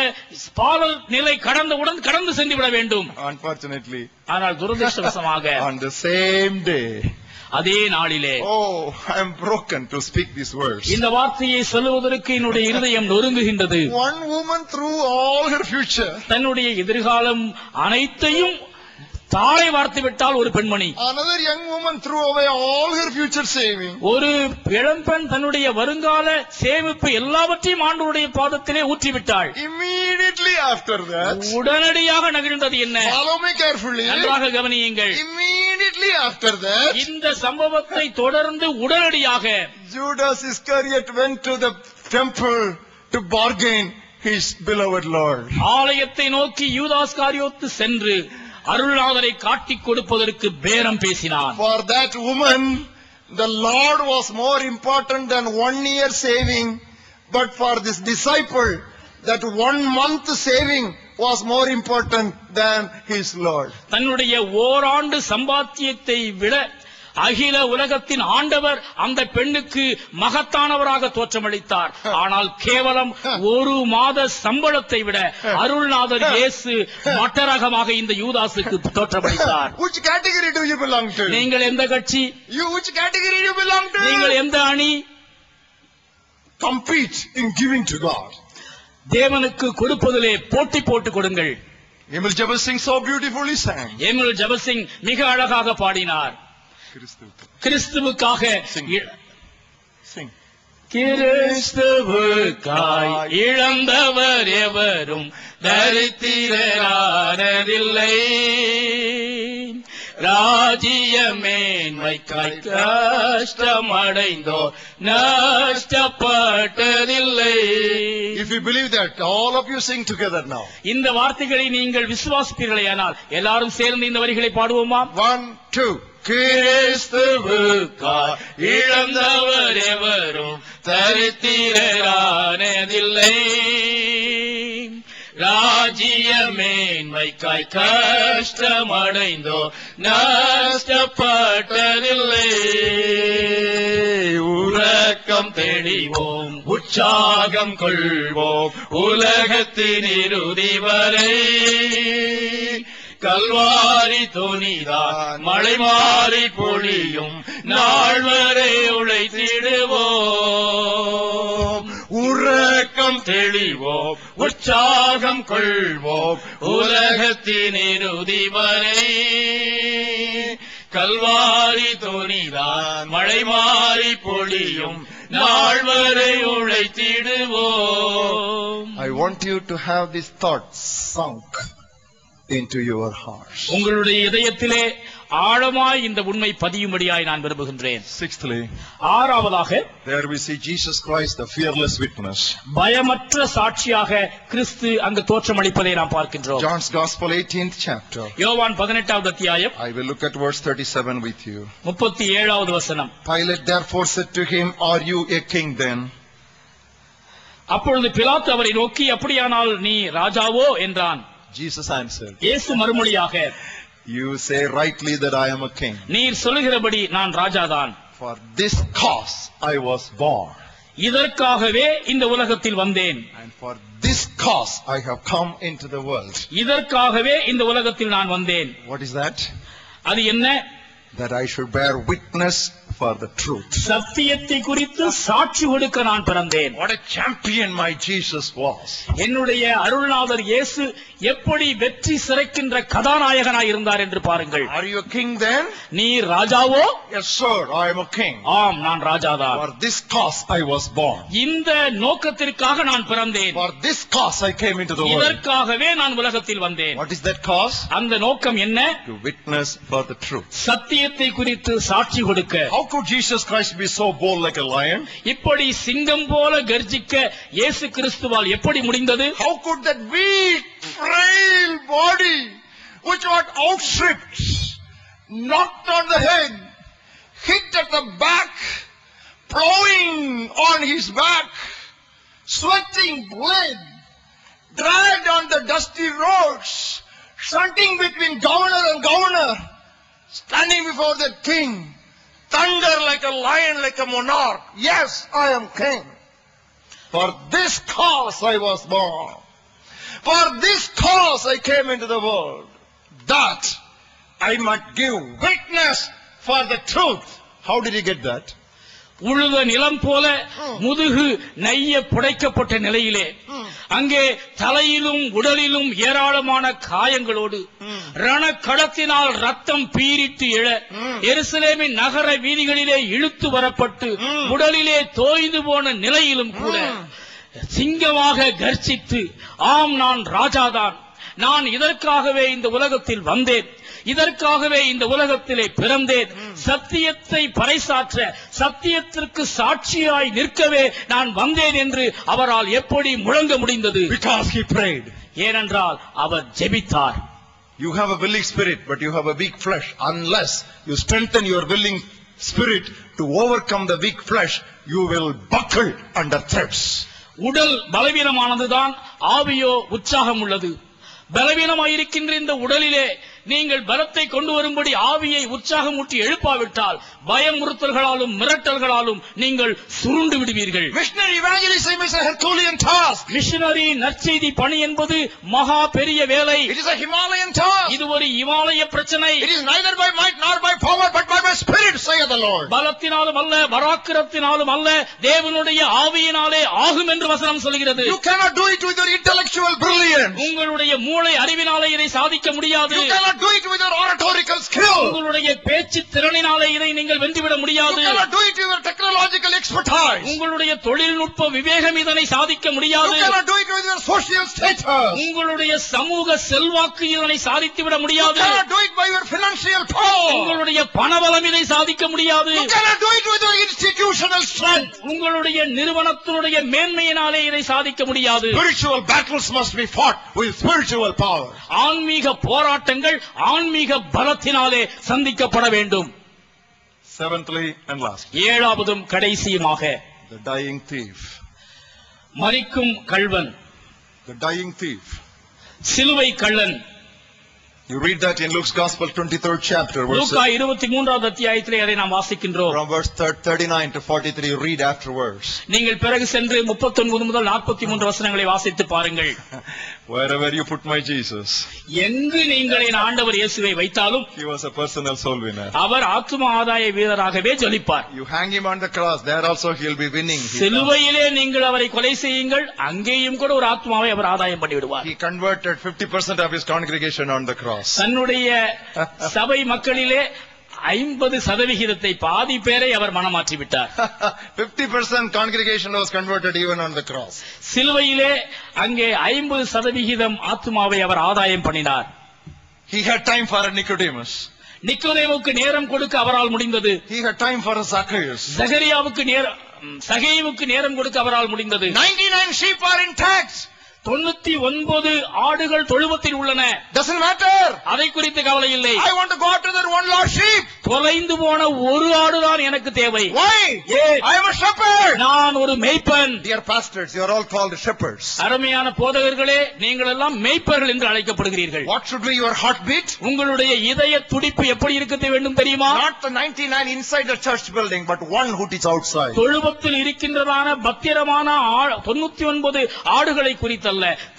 [SPEAKER 2] பாலல் நிலை கடந்தவுடன் கடந்து சென்று விட வேண்டும்.
[SPEAKER 1] Unfortunately,
[SPEAKER 2] ஆனால் துரதிர்ஷ்டவசமாக
[SPEAKER 1] on the same day,
[SPEAKER 2] அதே நாளிலே,
[SPEAKER 1] oh, I am broken to speak these words.
[SPEAKER 2] இந்த வார்த்தையை சொல்லுவதற்கு என்னுடைய இருதயம் நொறுங்குகின்றது.
[SPEAKER 1] One woman threw all her future.
[SPEAKER 2] தன்னுடைய எதிர்காலம் அனைத்தையும் தாளை வார்த்து விட்டால் ஒரு பெண்மணி.
[SPEAKER 1] Another young woman threw away all her future saving.
[SPEAKER 2] ஒரு இளம்பெண் தன்னுடைய வருங்கால சேமிப்பு எல்லாவற்றையும் ஆண்டவருடைய பாதத்திலே ஊற்றிவிட்டாள்.
[SPEAKER 1] Immediately after that,
[SPEAKER 2] உடனடியாக நிகழ்ந்தது என்ன?
[SPEAKER 1] follow me carefully.
[SPEAKER 2] நன்றாக கவனியுங்கள்.
[SPEAKER 1] Immediately after that,
[SPEAKER 2] இந்த சம்பவத்தை தொடர்ந்து உடனடியாக
[SPEAKER 1] Judas Iscariot went to the temple to bargain his beloved Lord.
[SPEAKER 2] ஆலயத்தை நோக்கி யூதாஸ் காரியோத்து சென்று அருள்நாதரை காட்டிக் கொடுப்பதற்கு பேரம் பேசினான்.
[SPEAKER 1] For that woman, the Lord was more important than 1 year saving, but for this disciple, that 1 month saving was more important than his Lord.
[SPEAKER 2] தன்னுடைய ஓராண்டு சம்பாத்தியத்தை விட அகில உலகத்தின் ஆண்டவர் அந்த பெண்ணுக்கு மகத்தானவராக தோற்றமளித்தார். ஆனால் கேவலம் 1 மாத சம்பளத்தை விட அருள்நாதர் இயேசு மட்டரகமாக இந்த யூதாசுக்கு தோற்றமளித்தார்.
[SPEAKER 1] Which category do you belong to?
[SPEAKER 2] நீங்கள் எந்த கட்சி?
[SPEAKER 1] Which category you belong to?
[SPEAKER 2] நீங்கள் எந்த அணி?
[SPEAKER 1] Compete in giving to God.
[SPEAKER 2] தேவனுக்கு கொடுப்பதிலே போட்டி போட்டு கொடுங்கள்.
[SPEAKER 1] Emil Jabbar Singh so beautifully sang.
[SPEAKER 2] Emil Jabar Singh மிக அழகாக பாடினார். கிறிஸ்துவுக்காக கிறிஸ்துவுக்காய் இழந்தவர் எவரும் தரித்திரரானதில்லை, ராஜ்யமேன்மைக்காய் கஷ்டமடைந்தோர் நஷ்டப்பட்டதில்லை.
[SPEAKER 1] If you believe that, all of you sing together now.
[SPEAKER 2] இந்த வார்த்தைகளை நீங்கள் விசுவாசிப்பீர்களேயானால் எல்லாரும் சேர்ந்து இந்த வரிகளை பாடுவோமா?
[SPEAKER 1] 1, 2.
[SPEAKER 2] கிறிஸ்துவுக்காய் இழந்தவர் எவரும் தரித்திரரானதில்லை, ராஜ்யமேன்மைக்காய் கஷ்டமடைந்தோ நஷ்டப்பட்டதில்லை. உறக்கம் தெளிவோம், உற்சாகம் கொள்வோம், உலகத்தின் இறுதி வரை. கல்வாரி துணிதான் மழை மாறி பொழியும் நாள் வரை உழைத்திடுவோம். உறக்கம் தெளிவோம், உற்சாகம் கொள்வோம், உலகத்தின் இறுதி வரை. கல்வாரி துணிதான் மழை மாறி பொழியும் நாள் வரை உழைத்திடுவோம்.
[SPEAKER 1] I want you to have these thoughts sunk into your hearts.
[SPEAKER 2] உங்களுடைய இதயத்திலே ஆழமாய் இந்த உண்மை பதியும்படியாய் நான் விரும்புகின்றேன்.
[SPEAKER 1] Sixthly,
[SPEAKER 2] ஆறாவதாக,
[SPEAKER 1] there we see Jesus Christ, the fearless witness.
[SPEAKER 2] பயமற்ற சாட்சியாக கிறிஸ்து அங்கு தோற்றமளிப்பதை நாம் பார்க்கின்றோம்.
[SPEAKER 1] John's Gospel 18th chapter.
[SPEAKER 2] யோவான் 18வது அத்தியாயம்.
[SPEAKER 1] I will look at verse 37 with you.
[SPEAKER 2] 37வது வசனம்.
[SPEAKER 1] Pilate therefore said to him, "Are you a king then?"
[SPEAKER 2] அப்பொழுது பிலாத்து அவரை நோக்கி, அப்படியானால் நீ ராஜாவோ என்றான்.
[SPEAKER 1] Jesus answered,
[SPEAKER 2] இயேசு மறுமொழியாக,
[SPEAKER 1] "You say rightly that I am a king.
[SPEAKER 2] நீர் சொல்லுகிறபடி நான் ராஜாதான்.
[SPEAKER 1] For this cause I was born.
[SPEAKER 2] இதற்காகவே இந்த உலகத்தில் வந்தேன்.
[SPEAKER 1] And for this cause I have come into the world."
[SPEAKER 2] இதற்காகவே இந்த உலகத்தில் நான் வந்தேன்.
[SPEAKER 1] What is that?
[SPEAKER 2] அது என்ன?
[SPEAKER 1] That I should bear witness for the truth.
[SPEAKER 2] சத்தியத்தை குறித்து சாட்சி கொடுக்க நான் பிறந்தேன்.
[SPEAKER 1] What a champion my Jesus was.
[SPEAKER 2] என்னுடைய அருள்நாதர் இயேசு எப்படி வெற்றி சிறக்கின்ற கதாநாயகனாய் இருந்தார் என்று பாருங்கள்.
[SPEAKER 1] Are you a king then?
[SPEAKER 2] நீ ராஜாவோ?
[SPEAKER 1] Yes sir, I am a king.
[SPEAKER 2] ஆம், நான் ராஜாதான்.
[SPEAKER 1] For this cause I was born.
[SPEAKER 2] இந்த நோக்கத்திற்காக நான் பிறந்தேன்.
[SPEAKER 1] For this cause I came into the world.
[SPEAKER 2] இதற்காகவே நான் உலகத்தில் வந்தேன்.
[SPEAKER 1] What is that cause?
[SPEAKER 2] அந்த நோக்கம் என்ன?
[SPEAKER 1] To witness for the truth.
[SPEAKER 2] சத்தியத்தை குறித்து சாட்சி கொடுக்க.
[SPEAKER 1] How could Jesus Christ be so bold like a lion?
[SPEAKER 2] இப்படி சிங்கம் போல கர்ஜிக்க இயேசு கிறிஸ்துவால் எப்படி முடிந்தது?
[SPEAKER 1] How could that weak, frail body which was outstripped, knocked on the head, hit at the back, plowing on his back, sweating blood, dragged on the dusty roads, shunting between governor and governor, standing before the king, thunder like a lion, like a monarch. Yes, I am king. For this cause I was born. For this cause I came into the world, that I might give witness for the truth. How did he get that?
[SPEAKER 2] உழுத நிலம் போல முதுகு நைய புடைக்கப்பட்ட நிலையிலே அங்கே தலையிலும் உடலிலும் ஏராளமான காயங்களோடு ரணக்களத்தினால் ரத்தம் பீரிட்டு எழ எருசலேமின் நகர வீதிகளிலே இழுத்து வரப்பட்டு உடலிலே தோய்ந்து போன நிலையிலும் கூட சிங்கமாக கர்ஜித்து, ஆம் நான் ராஜாதான், நான் இதற்காகவே இந்த உலகத்தில் வந்தேன், இதற்காகவே இந்த உலகத்திலே பிறந்தேன், சத்தியத்தை பறைசாற்ற, சத்தியத்திற்கு சாட்சியாய் நிற்கவே நான் வந்தேன் என்று அவரால் எப்படி முழங்க முடிந்தது?
[SPEAKER 1] Because he prayed.
[SPEAKER 2] ஏனென்றால் அவர் ஜெபித்தார்.
[SPEAKER 1] You have a willing spirit, but you have a weak flesh. Unless you strengthen your willing spirit to overcome the weak flesh, you will buckle under threats.
[SPEAKER 2] உடல் பலவீனமானதுதான், ஆவியோ உற்சாகம் உள்ளது. பலவீனமாயிருக்கின்ற இந்த உடலிலே நீங்கள் பலத்தை கொண்டு வரும்படி ஆவியை உற்சாகமூட்டி எழுப்பாவிட்டால் பயமுறுத்தல்களாலும் மிரட்டல்களாலும் நீங்கள் சுருண்டு விடுவீர்கள்.
[SPEAKER 1] Missionary evangelism is a Herculean task.
[SPEAKER 2] Missionary நற்செய்தி பணி என்பது மகா பெரிய வேலை.
[SPEAKER 1] It is a Himalayan task.
[SPEAKER 2] இது ஒரு இமாலய பிரச்சனை.
[SPEAKER 1] It is neither by might nor by power but by my spirit, saith the Lord.
[SPEAKER 2] பலத்தினாலும் அல்ல, பராக்கிரத்தினாலும் அல்ல, தேவனுடைய ஆவியினாலே ஆகும் என்று வசனம் சொல்கிறது.
[SPEAKER 1] You cannot do it with your intellectual brilliance.
[SPEAKER 2] உங்களுடைய மூளை அறிவினாலே இதை சாதிக்க முடியாது.
[SPEAKER 1] You cannot do it with your oratorical skill.
[SPEAKER 2] உங்களுடைய பேச்சு திறனினாலே இதை நீங்கள் வென்றுவிட முடியாது.
[SPEAKER 1] You cannot do it with your technological expertise.
[SPEAKER 2] உங்களுடைய தொழில்நுட்ப விவேகம் இதனை சாதிக்க முடியாது.
[SPEAKER 1] You cannot do it with your social status.
[SPEAKER 2] உங்களுடைய சமூக செல்வாக்கு இதனை சாதித்துவிட முடியாது.
[SPEAKER 1] You cannot do it by your financial power.
[SPEAKER 2] உங்களுடைய பணபலம் இதை சாதிக்க முடியாது.
[SPEAKER 1] You cannot do it with your institutional strength.
[SPEAKER 2] உங்களுடைய நிறுவனத்தினுடைய மேன்மையினாலே இதை சாதிக்க முடியாது.
[SPEAKER 1] Spiritual battles must be fought with spiritual power.
[SPEAKER 2] ஆன்மீக போராட்டங்கள் ஆன்மீக பலத்தினாலே சந்திக்கப்பட வேண்டும்.
[SPEAKER 1] Seventhly and last,
[SPEAKER 2] ஏழாவதும் கடைசியுமாக
[SPEAKER 1] the dying thief.
[SPEAKER 2] மரிக்கும் கள்வன்,
[SPEAKER 1] The dying thief.
[SPEAKER 2] சிலுவை கள்ளன்.
[SPEAKER 1] You read that in Luke's Gospel 23rd chapter,
[SPEAKER 2] லூக்கா 23வது அத்தியாயத்திலே அதை நாம் வாசிக்கின்றோம்.
[SPEAKER 1] from verse 39 to 43. You read afterwards.
[SPEAKER 2] நீங்கள் பிறகு சென்று 39 முதல் 43 வசனங்களை வாசித்து பாருங்கள்.
[SPEAKER 1] Wherever you put my Jesus,
[SPEAKER 2] எங்கு நீங்கள் என் ஆண்டவர் இயேசுவை வைத்தாலும்
[SPEAKER 1] he was a personal soul winner.
[SPEAKER 2] அவர் ஆத்தும ஆதாய வீரராகவே ஜொலிப்பார்.
[SPEAKER 1] You hang him on the cross, there also he'll be winning.
[SPEAKER 2] சிலுவையிலே நீங்கள் அவரை கொலை செய்யுங்கள், அங்கேயும் கூட ஒரு ஆத்மாவை அவர் ஆதாயம் பண்ணி விடுவார்.
[SPEAKER 1] He converted 50% of his congregation on the cross.
[SPEAKER 2] தன்னுடைய சபை மக்களிலே 50% பாதி பேரை அவர் மனமாற்றி விட்டார்.
[SPEAKER 1] 50% congregation was converted even on the cross.
[SPEAKER 2] சிலுவையிலே அங்கே 50% ஆத்துமாவை அவர் ஆதாயம் பண்ணினார்.
[SPEAKER 1] He had time for a Nicodemus.
[SPEAKER 2] நிக்கோதேமுக்கு நேரம் கொடுக்க அவரால் முடிந்தது.
[SPEAKER 1] He had time for a Zacchaeus.
[SPEAKER 2] சகேயுவுக்கு நேரம் கொடுக்க அவரால் முடிந்தது.
[SPEAKER 1] 99 sheep are intact.
[SPEAKER 2] 99 ஆடுகள் தொழுவத்தில் உள்ளன.
[SPEAKER 1] Doesn't matter.
[SPEAKER 2] அதை குறித்து கவலை இல்லை.
[SPEAKER 1] I want to go after that one lost sheep.
[SPEAKER 2] தொலைந்து போன ஒரு ஆடுதான் எனக்கு தேவை.
[SPEAKER 1] Why? I am a shepherd.
[SPEAKER 2] நான் ஒரு மேய்ப்பன்.
[SPEAKER 1] Dear pastors, you are all called shepherds.
[SPEAKER 2] அருமையான போதகர்களே, நீங்கள் எல்லாம் மேய்ப்பர்கள் என்று அழைக்கப்படுகிறீர்கள்.
[SPEAKER 1] What should be your heartbeat?
[SPEAKER 2] உங்களுடைய இதய துடிப்பு எப்படி இருக்க வேண்டும் தெரியுமா?
[SPEAKER 1] Not the 99 inside the church building, but one who is outside.
[SPEAKER 2] தொழுவத்தில் இருக்கின்றதான பத்திரமான 99 ஆடுகளை குறித்தல்ல,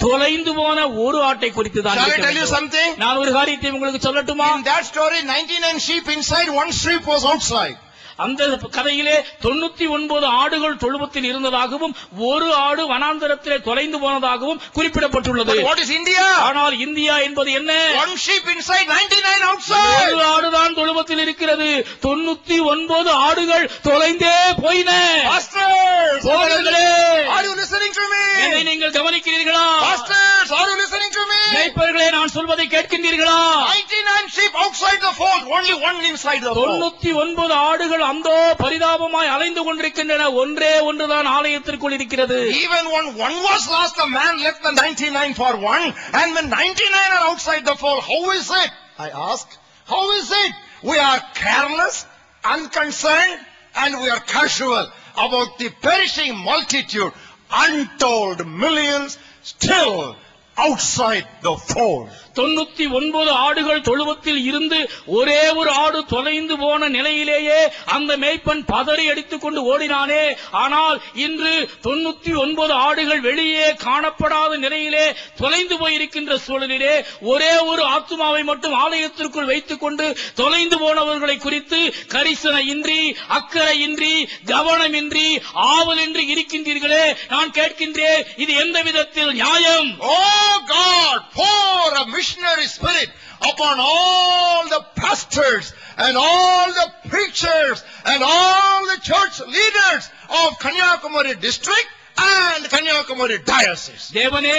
[SPEAKER 2] தொலைந்து போன ஒரு ஆட்டை குறித்து தான்.
[SPEAKER 1] Shall I tell you something?
[SPEAKER 2] நான் ஒரு காரியத்தை உங்களுக்கு சொல்லட்டுமா?
[SPEAKER 1] In that story, 99 sheep inside, one sheep was outside.
[SPEAKER 2] அந்த கதையிலே 99 ஆடுகள் தொழுவத்தில் இருந்ததாகவும் ஒரு ஆடு வனாந்தரத்திலே தொலைந்து போனதாகவும் குறிப்பிடப்பட்டுள்ளது.
[SPEAKER 1] What is India?
[SPEAKER 2] ஆனால் இந்தியா என்பது என்ன?
[SPEAKER 1] One sheep inside, 99 outside.
[SPEAKER 2] ஒரு ஆடுதான் தொழுவத்தில் இருக்கிறது, 99 ஆடுகள் தொலைந்தே போயின.
[SPEAKER 1] Pastors,
[SPEAKER 2] are
[SPEAKER 1] you listening to me?
[SPEAKER 2] என்னை நீங்கள் கவனிக்கிறீர்களா?
[SPEAKER 1] Pastors, are you listening to me?
[SPEAKER 2] மேய்ப்பர்களே, நான் சொல்வதை கேட்கின்றீர்களா?
[SPEAKER 1] 99 sheep outside the fold, only one inside the fold.
[SPEAKER 2] 99 ஆடுகள் அந்தோ பரிதாபமாய் அலைந்து கொண்டிருக்கின்றன, ஒன்றே ஒன்றுதான் ஆலயத்திற்குள் இருக்கிறது.
[SPEAKER 1] Even when one was lost, the man left the 99 for one, and when 99 are outside the fold, how is it? I ask, how is it? We are careless, unconcerned, and we are casual about the perishing multitude, untold millions still outside the fold.
[SPEAKER 2] 99 ஆடுகள் தொழுவத்தில் இருந்து ஒரே ஒரு ஆடு தொலைந்து போன நிலையிலேயே அந்த மேய்ப்பன் பதறி அடித்துக் கொண்டு ஓடினானே. ஆனால் இன்று 99 ஆடுகள் வெளியே காணப்படாத நிலையிலே தொலைந்து போயிருக்கின்ற சூழலிலே ஒரே ஒரு ஆத்துமாவை மட்டும் ஆலயத்திற்குள் வைத்துக் கொண்டு தொலைந்து போனவர்களை குறித்து கரிசனையின்றி, அக்கறையின்றி, கவனமின்றி, ஆவலின்றி இருக்கின்றீர்களே. நான் கேட்கின்றேன், இது எந்த விதத்தில் நியாயம்?
[SPEAKER 1] Oh God, pour a missionary spirit upon all the pastors and all the preachers and all the church leaders of Kanyakumari district and Kanyakumari diocese.
[SPEAKER 2] தேவனே,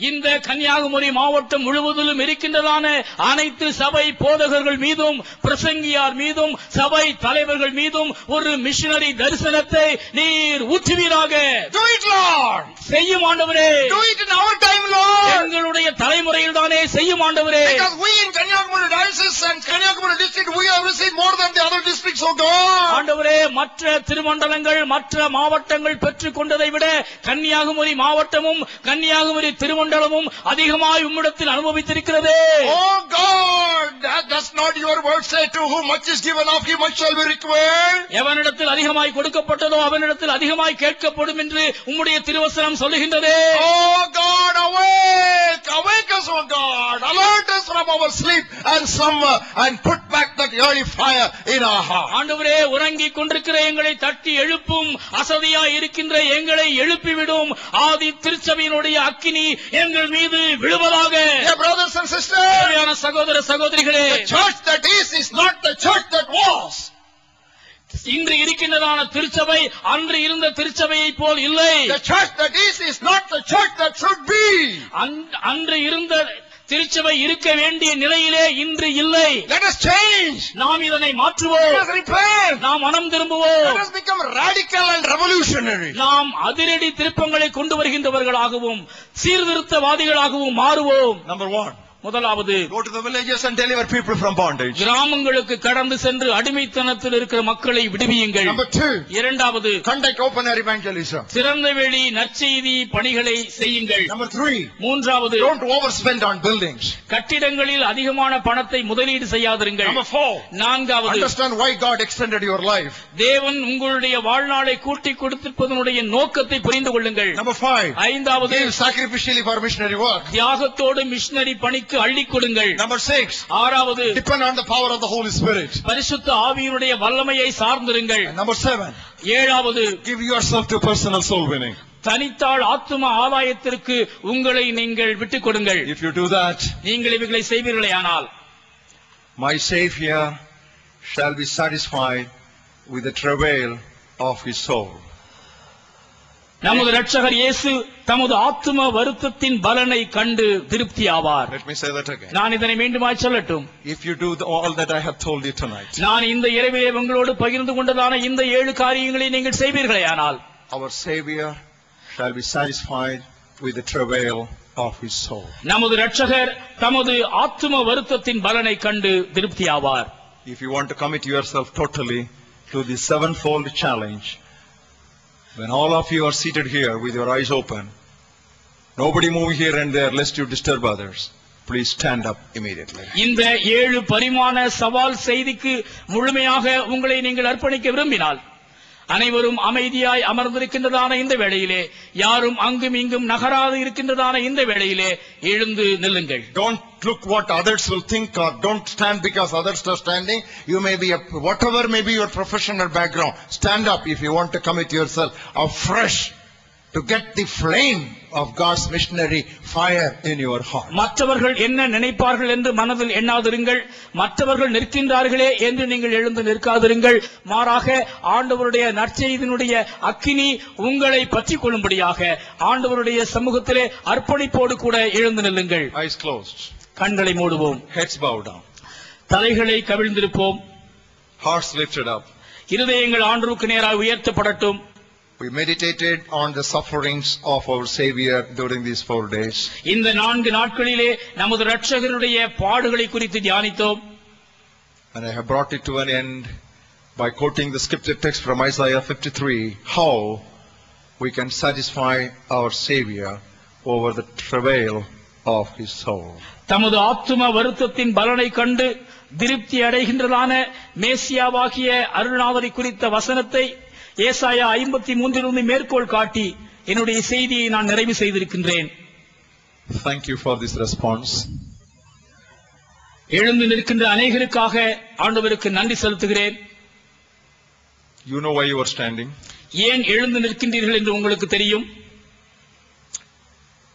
[SPEAKER 2] இந்த கன்னியாகுமரி மாவட்டம் முழுவதிலும் இருக்கின்றதான அனைத்து சபை போதகர்கள் மீதும், பிரசங்கியார் மீதும், சபை தலைவர்கள் மீதும் ஒரு மிஷனரி தரிசனத்தை நீர் ஊற்றுவீராக.
[SPEAKER 1] Do it, Lord.
[SPEAKER 2] செய்யும் ஆண்டவரே.
[SPEAKER 1] Do it in our time, Lord.
[SPEAKER 2] எங்களுடைய தலைமுறையில் தானே செய்யும் ஆண்டவரே.
[SPEAKER 1] Because we in Kanyakumari diocese and Kanyakumari district, we have received more than the other districts, oh God.
[SPEAKER 2] ஆண்டவரே, மற்ற திருமண்டலங்கள், மற்ற மாவட்டங்கள் பெற்றுக் கொண்டதை விட கன்னியாகுமரி மாவட்டமும் கன்னியாகுமரி திருமண்டலமும் அதிகமாய் உம்மிடத்தில் அனுபவித்திருக்கிறது.
[SPEAKER 1] Oh God, does not your word say, to whom much is given of him much shall be required?
[SPEAKER 2] எவனிடத்தில் அதிகமாய் கொடுக்கப்பட்டதோ அவனிடத்தில் அதிகமாய் கேட்கப்படும் என்று உம்முடைய திருவசனம் சொல்லுகின்றது.
[SPEAKER 1] Oh God, awake, awake us, oh God, alert us from our sleep and slumber and put back that early fire in our heart.
[SPEAKER 2] ஆண்டவரே, உறங்கிக் கொண்டிருக்கிற எங்களை தட்டி எழுப்பும், அசதியாய் இருக்கின்ற எங்களை எழுப்பிவிடும். ஆதி திருச்சபையினுடைய அக்கினி எங்கள் மீது விழுவதாக.
[SPEAKER 1] Dear brothers and sisters,
[SPEAKER 2] சகோதர சகோதரிகளே,
[SPEAKER 1] the church that is not the church that was.
[SPEAKER 2] இன்று இருக்கின்றதான திருச்சபை அன்று இருந்த திருச்சபையை போல் இல்லை.
[SPEAKER 1] The church that is not the church that should be.
[SPEAKER 2] அன்று இருந்த திருச்சபை இருக்க வேண்டிய நிலையிலே இன்று இல்லை.
[SPEAKER 1] Let us change.
[SPEAKER 2] நாம் இதனை மாற்றுவோம்.
[SPEAKER 1] Let us repent.
[SPEAKER 2] நாம் மனம் திரும்புவோம்.
[SPEAKER 1] Let us become radical and revolutionary.
[SPEAKER 2] நாம் அதிரடி திருப்பங்களை கொண்டு வருகின்றவர்களாகவும் சீர்திருத்தவாதிகளாகவும் மாறுவோம்.
[SPEAKER 1] Number 1.
[SPEAKER 2] முதலாவது,
[SPEAKER 1] go to the villages and deliver people from bondage.
[SPEAKER 2] கிராமங்களுக்கு கடந்து சென்று அடிமைத்தனத்தில் இருக்கிற மக்களை விடுவியுங்கள்.
[SPEAKER 1] Number 2.
[SPEAKER 2] இரண்டாவது,
[SPEAKER 1] conduct open air evangelism.
[SPEAKER 2] திறந்தவெளி நற்செய்தி பணிகளை செய்யுங்கள்.
[SPEAKER 1] Number 3.
[SPEAKER 2] மூன்றாவது,
[SPEAKER 1] don't overspend on buildings.
[SPEAKER 2] கட்டிடங்களில் அதிகமான பணத்தை முதலீடு செய்யாதிருங்கள்.
[SPEAKER 1] Number 4.
[SPEAKER 2] நான்காவது,
[SPEAKER 1] understand why God extended your life.
[SPEAKER 2] தேவன் உங்களுடைய வாழ்நாளை கூட்டி கொடுத்திருப்பதனுடைய நோக்கத்தை புரிந்து கொள்ளுங்கள்.
[SPEAKER 1] Number 5.
[SPEAKER 2] ஐந்தாவது,
[SPEAKER 1] give sacrificially for missionary work.
[SPEAKER 2] தியாகத்தோடு மிஷனரி பணிக்கு அள்ளிக் கொடுங்கள்.
[SPEAKER 1] Number 6.
[SPEAKER 2] ஆறாவது,
[SPEAKER 1] depend on the power of the Holy Spirit.
[SPEAKER 2] பரிசுத்த ஆவியினுடைய வல்லமையை சார்ந்திருங்கள்.
[SPEAKER 1] And number 7.
[SPEAKER 2] ஏழாவது,
[SPEAKER 1] give yourself to personal soul winning.
[SPEAKER 2] தனித்தாள் ஆத்தும ஆதாயத்திற்கு உங்களை நீங்கள் விட்டுக் கொடுங்கள்.
[SPEAKER 1] If you do that,
[SPEAKER 2] நீங்கள் இவைகளை செய்வீர்களேயானால்,
[SPEAKER 1] my Savior shall be satisfied with the travail of his soul.
[SPEAKER 2] நமது இரட்சகர் இயேசு தமது ஆத்தும வருத்தத்தின் பலனை கண்டு திருப்தி ஆவார்.
[SPEAKER 1] Let me say that again.
[SPEAKER 2] நான் இதனை மீண்டுமாய் சொல்லட்டும்.
[SPEAKER 1] If you do all that I have told you tonight,
[SPEAKER 2] நான் இந்த இரவிலே உங்களோடு பகிர்ந்து கொண்டதான இந்த 7 காரியங்களை நீங்கள் செய்வீர்களேயானால்,
[SPEAKER 1] our Savior shall be satisfied with the travail of his soul.
[SPEAKER 2] நமது இரட்சகர் தமது ஆத்தும வருத்தத்தின் பலனை கண்டு திருப்தி ஆவார்.
[SPEAKER 1] If you want to commit yourself totally to the sevenfold challenge, when all of you are seated here with your eyes open, nobody move here and there lest you disturb others, please stand up immediately.
[SPEAKER 2] இந்த 7 பரிமாண சவால் செய்திக்கு முழுமையாக உங்களை நீங்கள் அர்ப்பணிக்க விரும்பினால், அனைவரும் அமைதியாய் அமர்ந்திருக்கின்றதான இந்த வேளையிலே, யாரும் அங்கும் இங்கும் நகராது இருக்கின்றதான இந்த வேளையிலே எழுந்து நில்லுங்கள்.
[SPEAKER 1] Don't look what others will think, or don't stand because others are standing. You may be whatever may be your professional background, stand up if you want to commit yourself afresh to get the flame of God's missionary fire in your heart.
[SPEAKER 2] மற்றவர்கள் என்ன நினைப்பார்கள் என்று மனதில் எண்ணாதிருங்கள். மற்றவர்கள் நிற்கின்றார்களே என்று நீங்கள் எழுந்து நிற்காதிருங்கள். மாறாக ஆண்டவருடைய நற்செய்தியினுடைய அக்கினி உங்களை பற்றிக் கொள்ளும்படியாக ஆண்டவருடைய சமூகத்திலே அர்ப்பணிப்போடு கூட எழுந்து நில்லுங்கள்.
[SPEAKER 1] Eyes closed.
[SPEAKER 2] கண்களை மூடுவோம்.
[SPEAKER 1] Heads bowed down.
[SPEAKER 2] தலைகளை கவிழ்ந்திருப்போம்.
[SPEAKER 1] Hearts lifted up.
[SPEAKER 2] இருதயங்கள் ஆண்டவருக்கு நேராக உயர்த்தப்படட்டும்.
[SPEAKER 1] We meditated on the sufferings of our Savior during these 4 days.
[SPEAKER 2] இந்த 4 நாட்களிலே நமது இரட்சகருடைய பாடுகளை குறித்து தியானித்தோம்.
[SPEAKER 1] And I have brought it to an end by quoting the scripture text from Isaiah 53, how we can satisfy our Savior over the travail of his soul.
[SPEAKER 2] தமது ஆத்தும வருத்தத்தின் பலனை கண்டு திருப்தி அடைகின்றதான மேசியாவாகிய அருள்நாதரை குறித்த வசனத்தை ஏசாயா 53 மேற்கோள் காட்டி என்னுடைய செய்தியை நான் நிறைவு செய்திருக்கின்றேன்.
[SPEAKER 1] Thank you for this response.
[SPEAKER 2] எழுந்து நிற்கின்ற அநேகருக்காக ஆண்டவருக்கு நன்றி செலுத்துகிறேன்.
[SPEAKER 1] You know why you are standing.
[SPEAKER 2] ஏன் எழுந்து நிற்கின்றீர்கள் என்று உங்களுக்கு தெரியும்.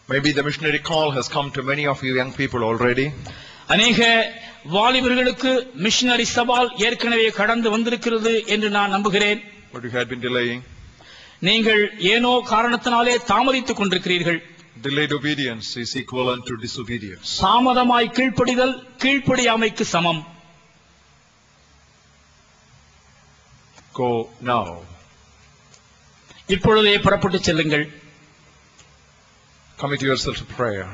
[SPEAKER 1] Maybe the missionary call has come to many of you young people already.
[SPEAKER 2] அநேக வாலிபர்களுக்கு மிஷனரி சவால் ஏற்கனவே கடந்து வந்திருக்கிறது என்று நான் நம்புகிறேன்.
[SPEAKER 1] But you had been delaying.
[SPEAKER 2] நீங்கள் ஏனோ காரணத்தினாலே தாமதித்துக் கொண்டிருக்கிறீர்கள்.
[SPEAKER 1] Delayed obedience is equivalent to disobedience.
[SPEAKER 2] தாமதமாய் கீழ்ப்படிதல் கீழ்ப்படியாமைக்கு சமம்.
[SPEAKER 1] Go now.
[SPEAKER 2] இப்பொழுதே புறப்பட்டு செல்லுங்கள்.
[SPEAKER 1] Commit yourself to prayer.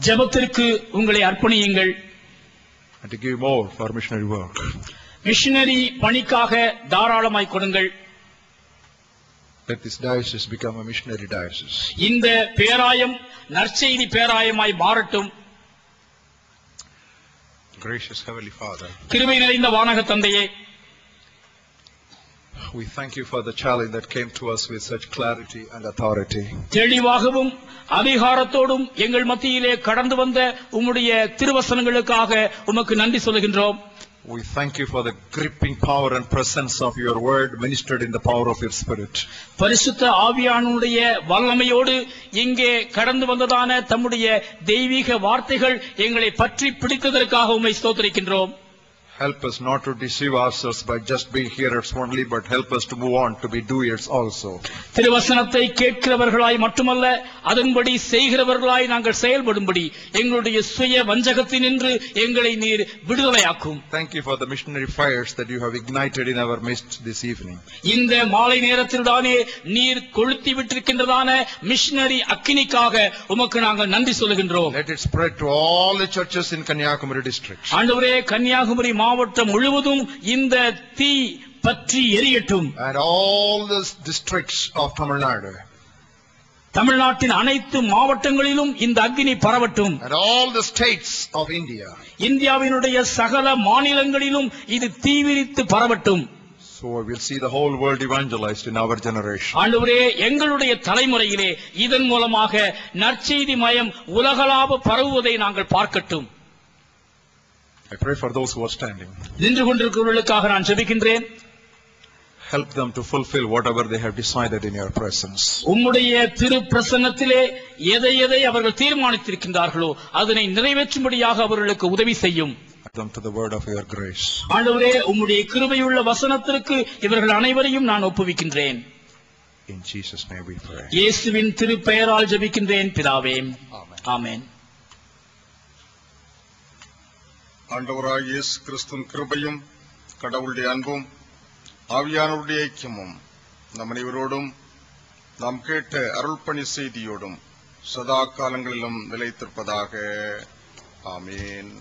[SPEAKER 2] ஜெபத்திற்கு உங்களை அர்ப்பணியுங்கள்.
[SPEAKER 1] And to give more for missionary work.
[SPEAKER 2] Missionary பணிக்காக தாராளமாய் கொடுங்கள்.
[SPEAKER 1] Let this diocese become a missionary diocese.
[SPEAKER 2] இந்த பேராயம் நற்செய்தி பேராயமாய் மாறட்டும்.
[SPEAKER 1] Gracious Heavenly Father,
[SPEAKER 2] கிருபை நிறைந்த வானக தந்தையே,
[SPEAKER 1] we thank you for the challenge that came to us with such clarity and authority.
[SPEAKER 2] தெளிவாகவும் அதிகாரத்தோடும் எங்கள் மத்தியிலே கடந்து வந்த உம்முடைய திருவசனங்களுக்காக உமக்கு நன்றி சொல்லுகின்றோம்.
[SPEAKER 1] We thank you for the gripping power and presence of your word ministered in the power of your spirit.
[SPEAKER 2] பரிசுத்த ஆவியானுடைய வல்லமையோடு இங்கே கடந்து வந்ததான தம்முடைய தெய்வீக வார்த்தைகள் எங்களை பற்றி பிடித்ததற்காக உம்மை ஸ்தோத்திரிக்கின்றோம்.
[SPEAKER 1] Help us not to deceive ourselves by just being hearers only, but help us to move on to be doers also.
[SPEAKER 2] திருவசனத்தை கேட்கிறவர்களாய் மட்டுமல்ல, அதன்படி செய்கிறவர்களாய் நாங்கள் செயல்படும்படி எங்களுடைய சுய வஞ்சகத்தினின்று எங்களை நீர் விடுதலையாக்கும்.
[SPEAKER 1] Thank you for the missionary fires that you have ignited in our midst this evening.
[SPEAKER 2] இந்த மாலை நேரத்தில் தானே நீர் கொளுத்தி விட்டிருக்கின்றதான மிஷனரி அக்கினிக்காக உமக்கு நாங்கள் நன்றி சொல்லுகின்றோம்.
[SPEAKER 1] Let it spread to all the churches in Kanyakumari district.
[SPEAKER 2] ஆண்டவரே, கன்னியாகுமரி மாவட்டம் முழுவதும் இந்த தீ பற்றி எரியட்டும்.
[SPEAKER 1] And all the districts of Tamil Nadu.
[SPEAKER 2] தமிழ்நாட்டின் அனைத்து மாவட்டங்களிலும் இந்த அக்னி பரவட்டும்.
[SPEAKER 1] And all the states of India.
[SPEAKER 2] இந்தியாவினுடைய சகல மாநிலங்களிலும் இது தீவிரித்து பரவட்டும்.
[SPEAKER 1] So we'll see the whole world evangelized in our generation.
[SPEAKER 2] ஆண்டவரே, எங்களுடைய தலைமுறையிலே இதன் மூலமாக நற்செய்தி மயம் உலகளாவ பரவுவதை நாங்கள் பார்க்கட்டும்.
[SPEAKER 1] I pray for those who are standing.
[SPEAKER 2] நின்று கொண்டிருக்கிறவர்களுக்காக நான் ஜெபிக்கின்றேன்.
[SPEAKER 1] Help them to fulfill whatever they have decided in your presence.
[SPEAKER 2] உம்முடைய திரு பிரசன்னத்திலே எதை எதை அவர்கள் தீர்மானித்திருக்கின்றார்களோ அதனை நிறைவேற்றும்படியாக அவர்களுக்கு உதவி செய்யும்.
[SPEAKER 1] Help them to the word of your grace.
[SPEAKER 2] ஆண்டவரே, உம்முடைய கிருபையுள்ள வசனத்திற்கு இவர்கள் அனைவரையும் நான் ஒப்புவிக்கின்றேன்.
[SPEAKER 1] In Jesus' name we pray.
[SPEAKER 2] இயேசுவின் திருப்பெயரால் ஜெபிக்கின்றேன் பிதாவே. ஆமென்.
[SPEAKER 3] ஆண்டவராகிய இயேசு கிறிஸ்துவின் கிருபையும் கடவுளுடைய அன்பும் ஆவியானவருடைய ஐக்கியமும் நம் அனைவரோடும் நாம் கேட்ட அருள்பணி செய்தியோடும் சதா காலங்களிலும் நிலைத்திருப்பதாக. ஆமீன்.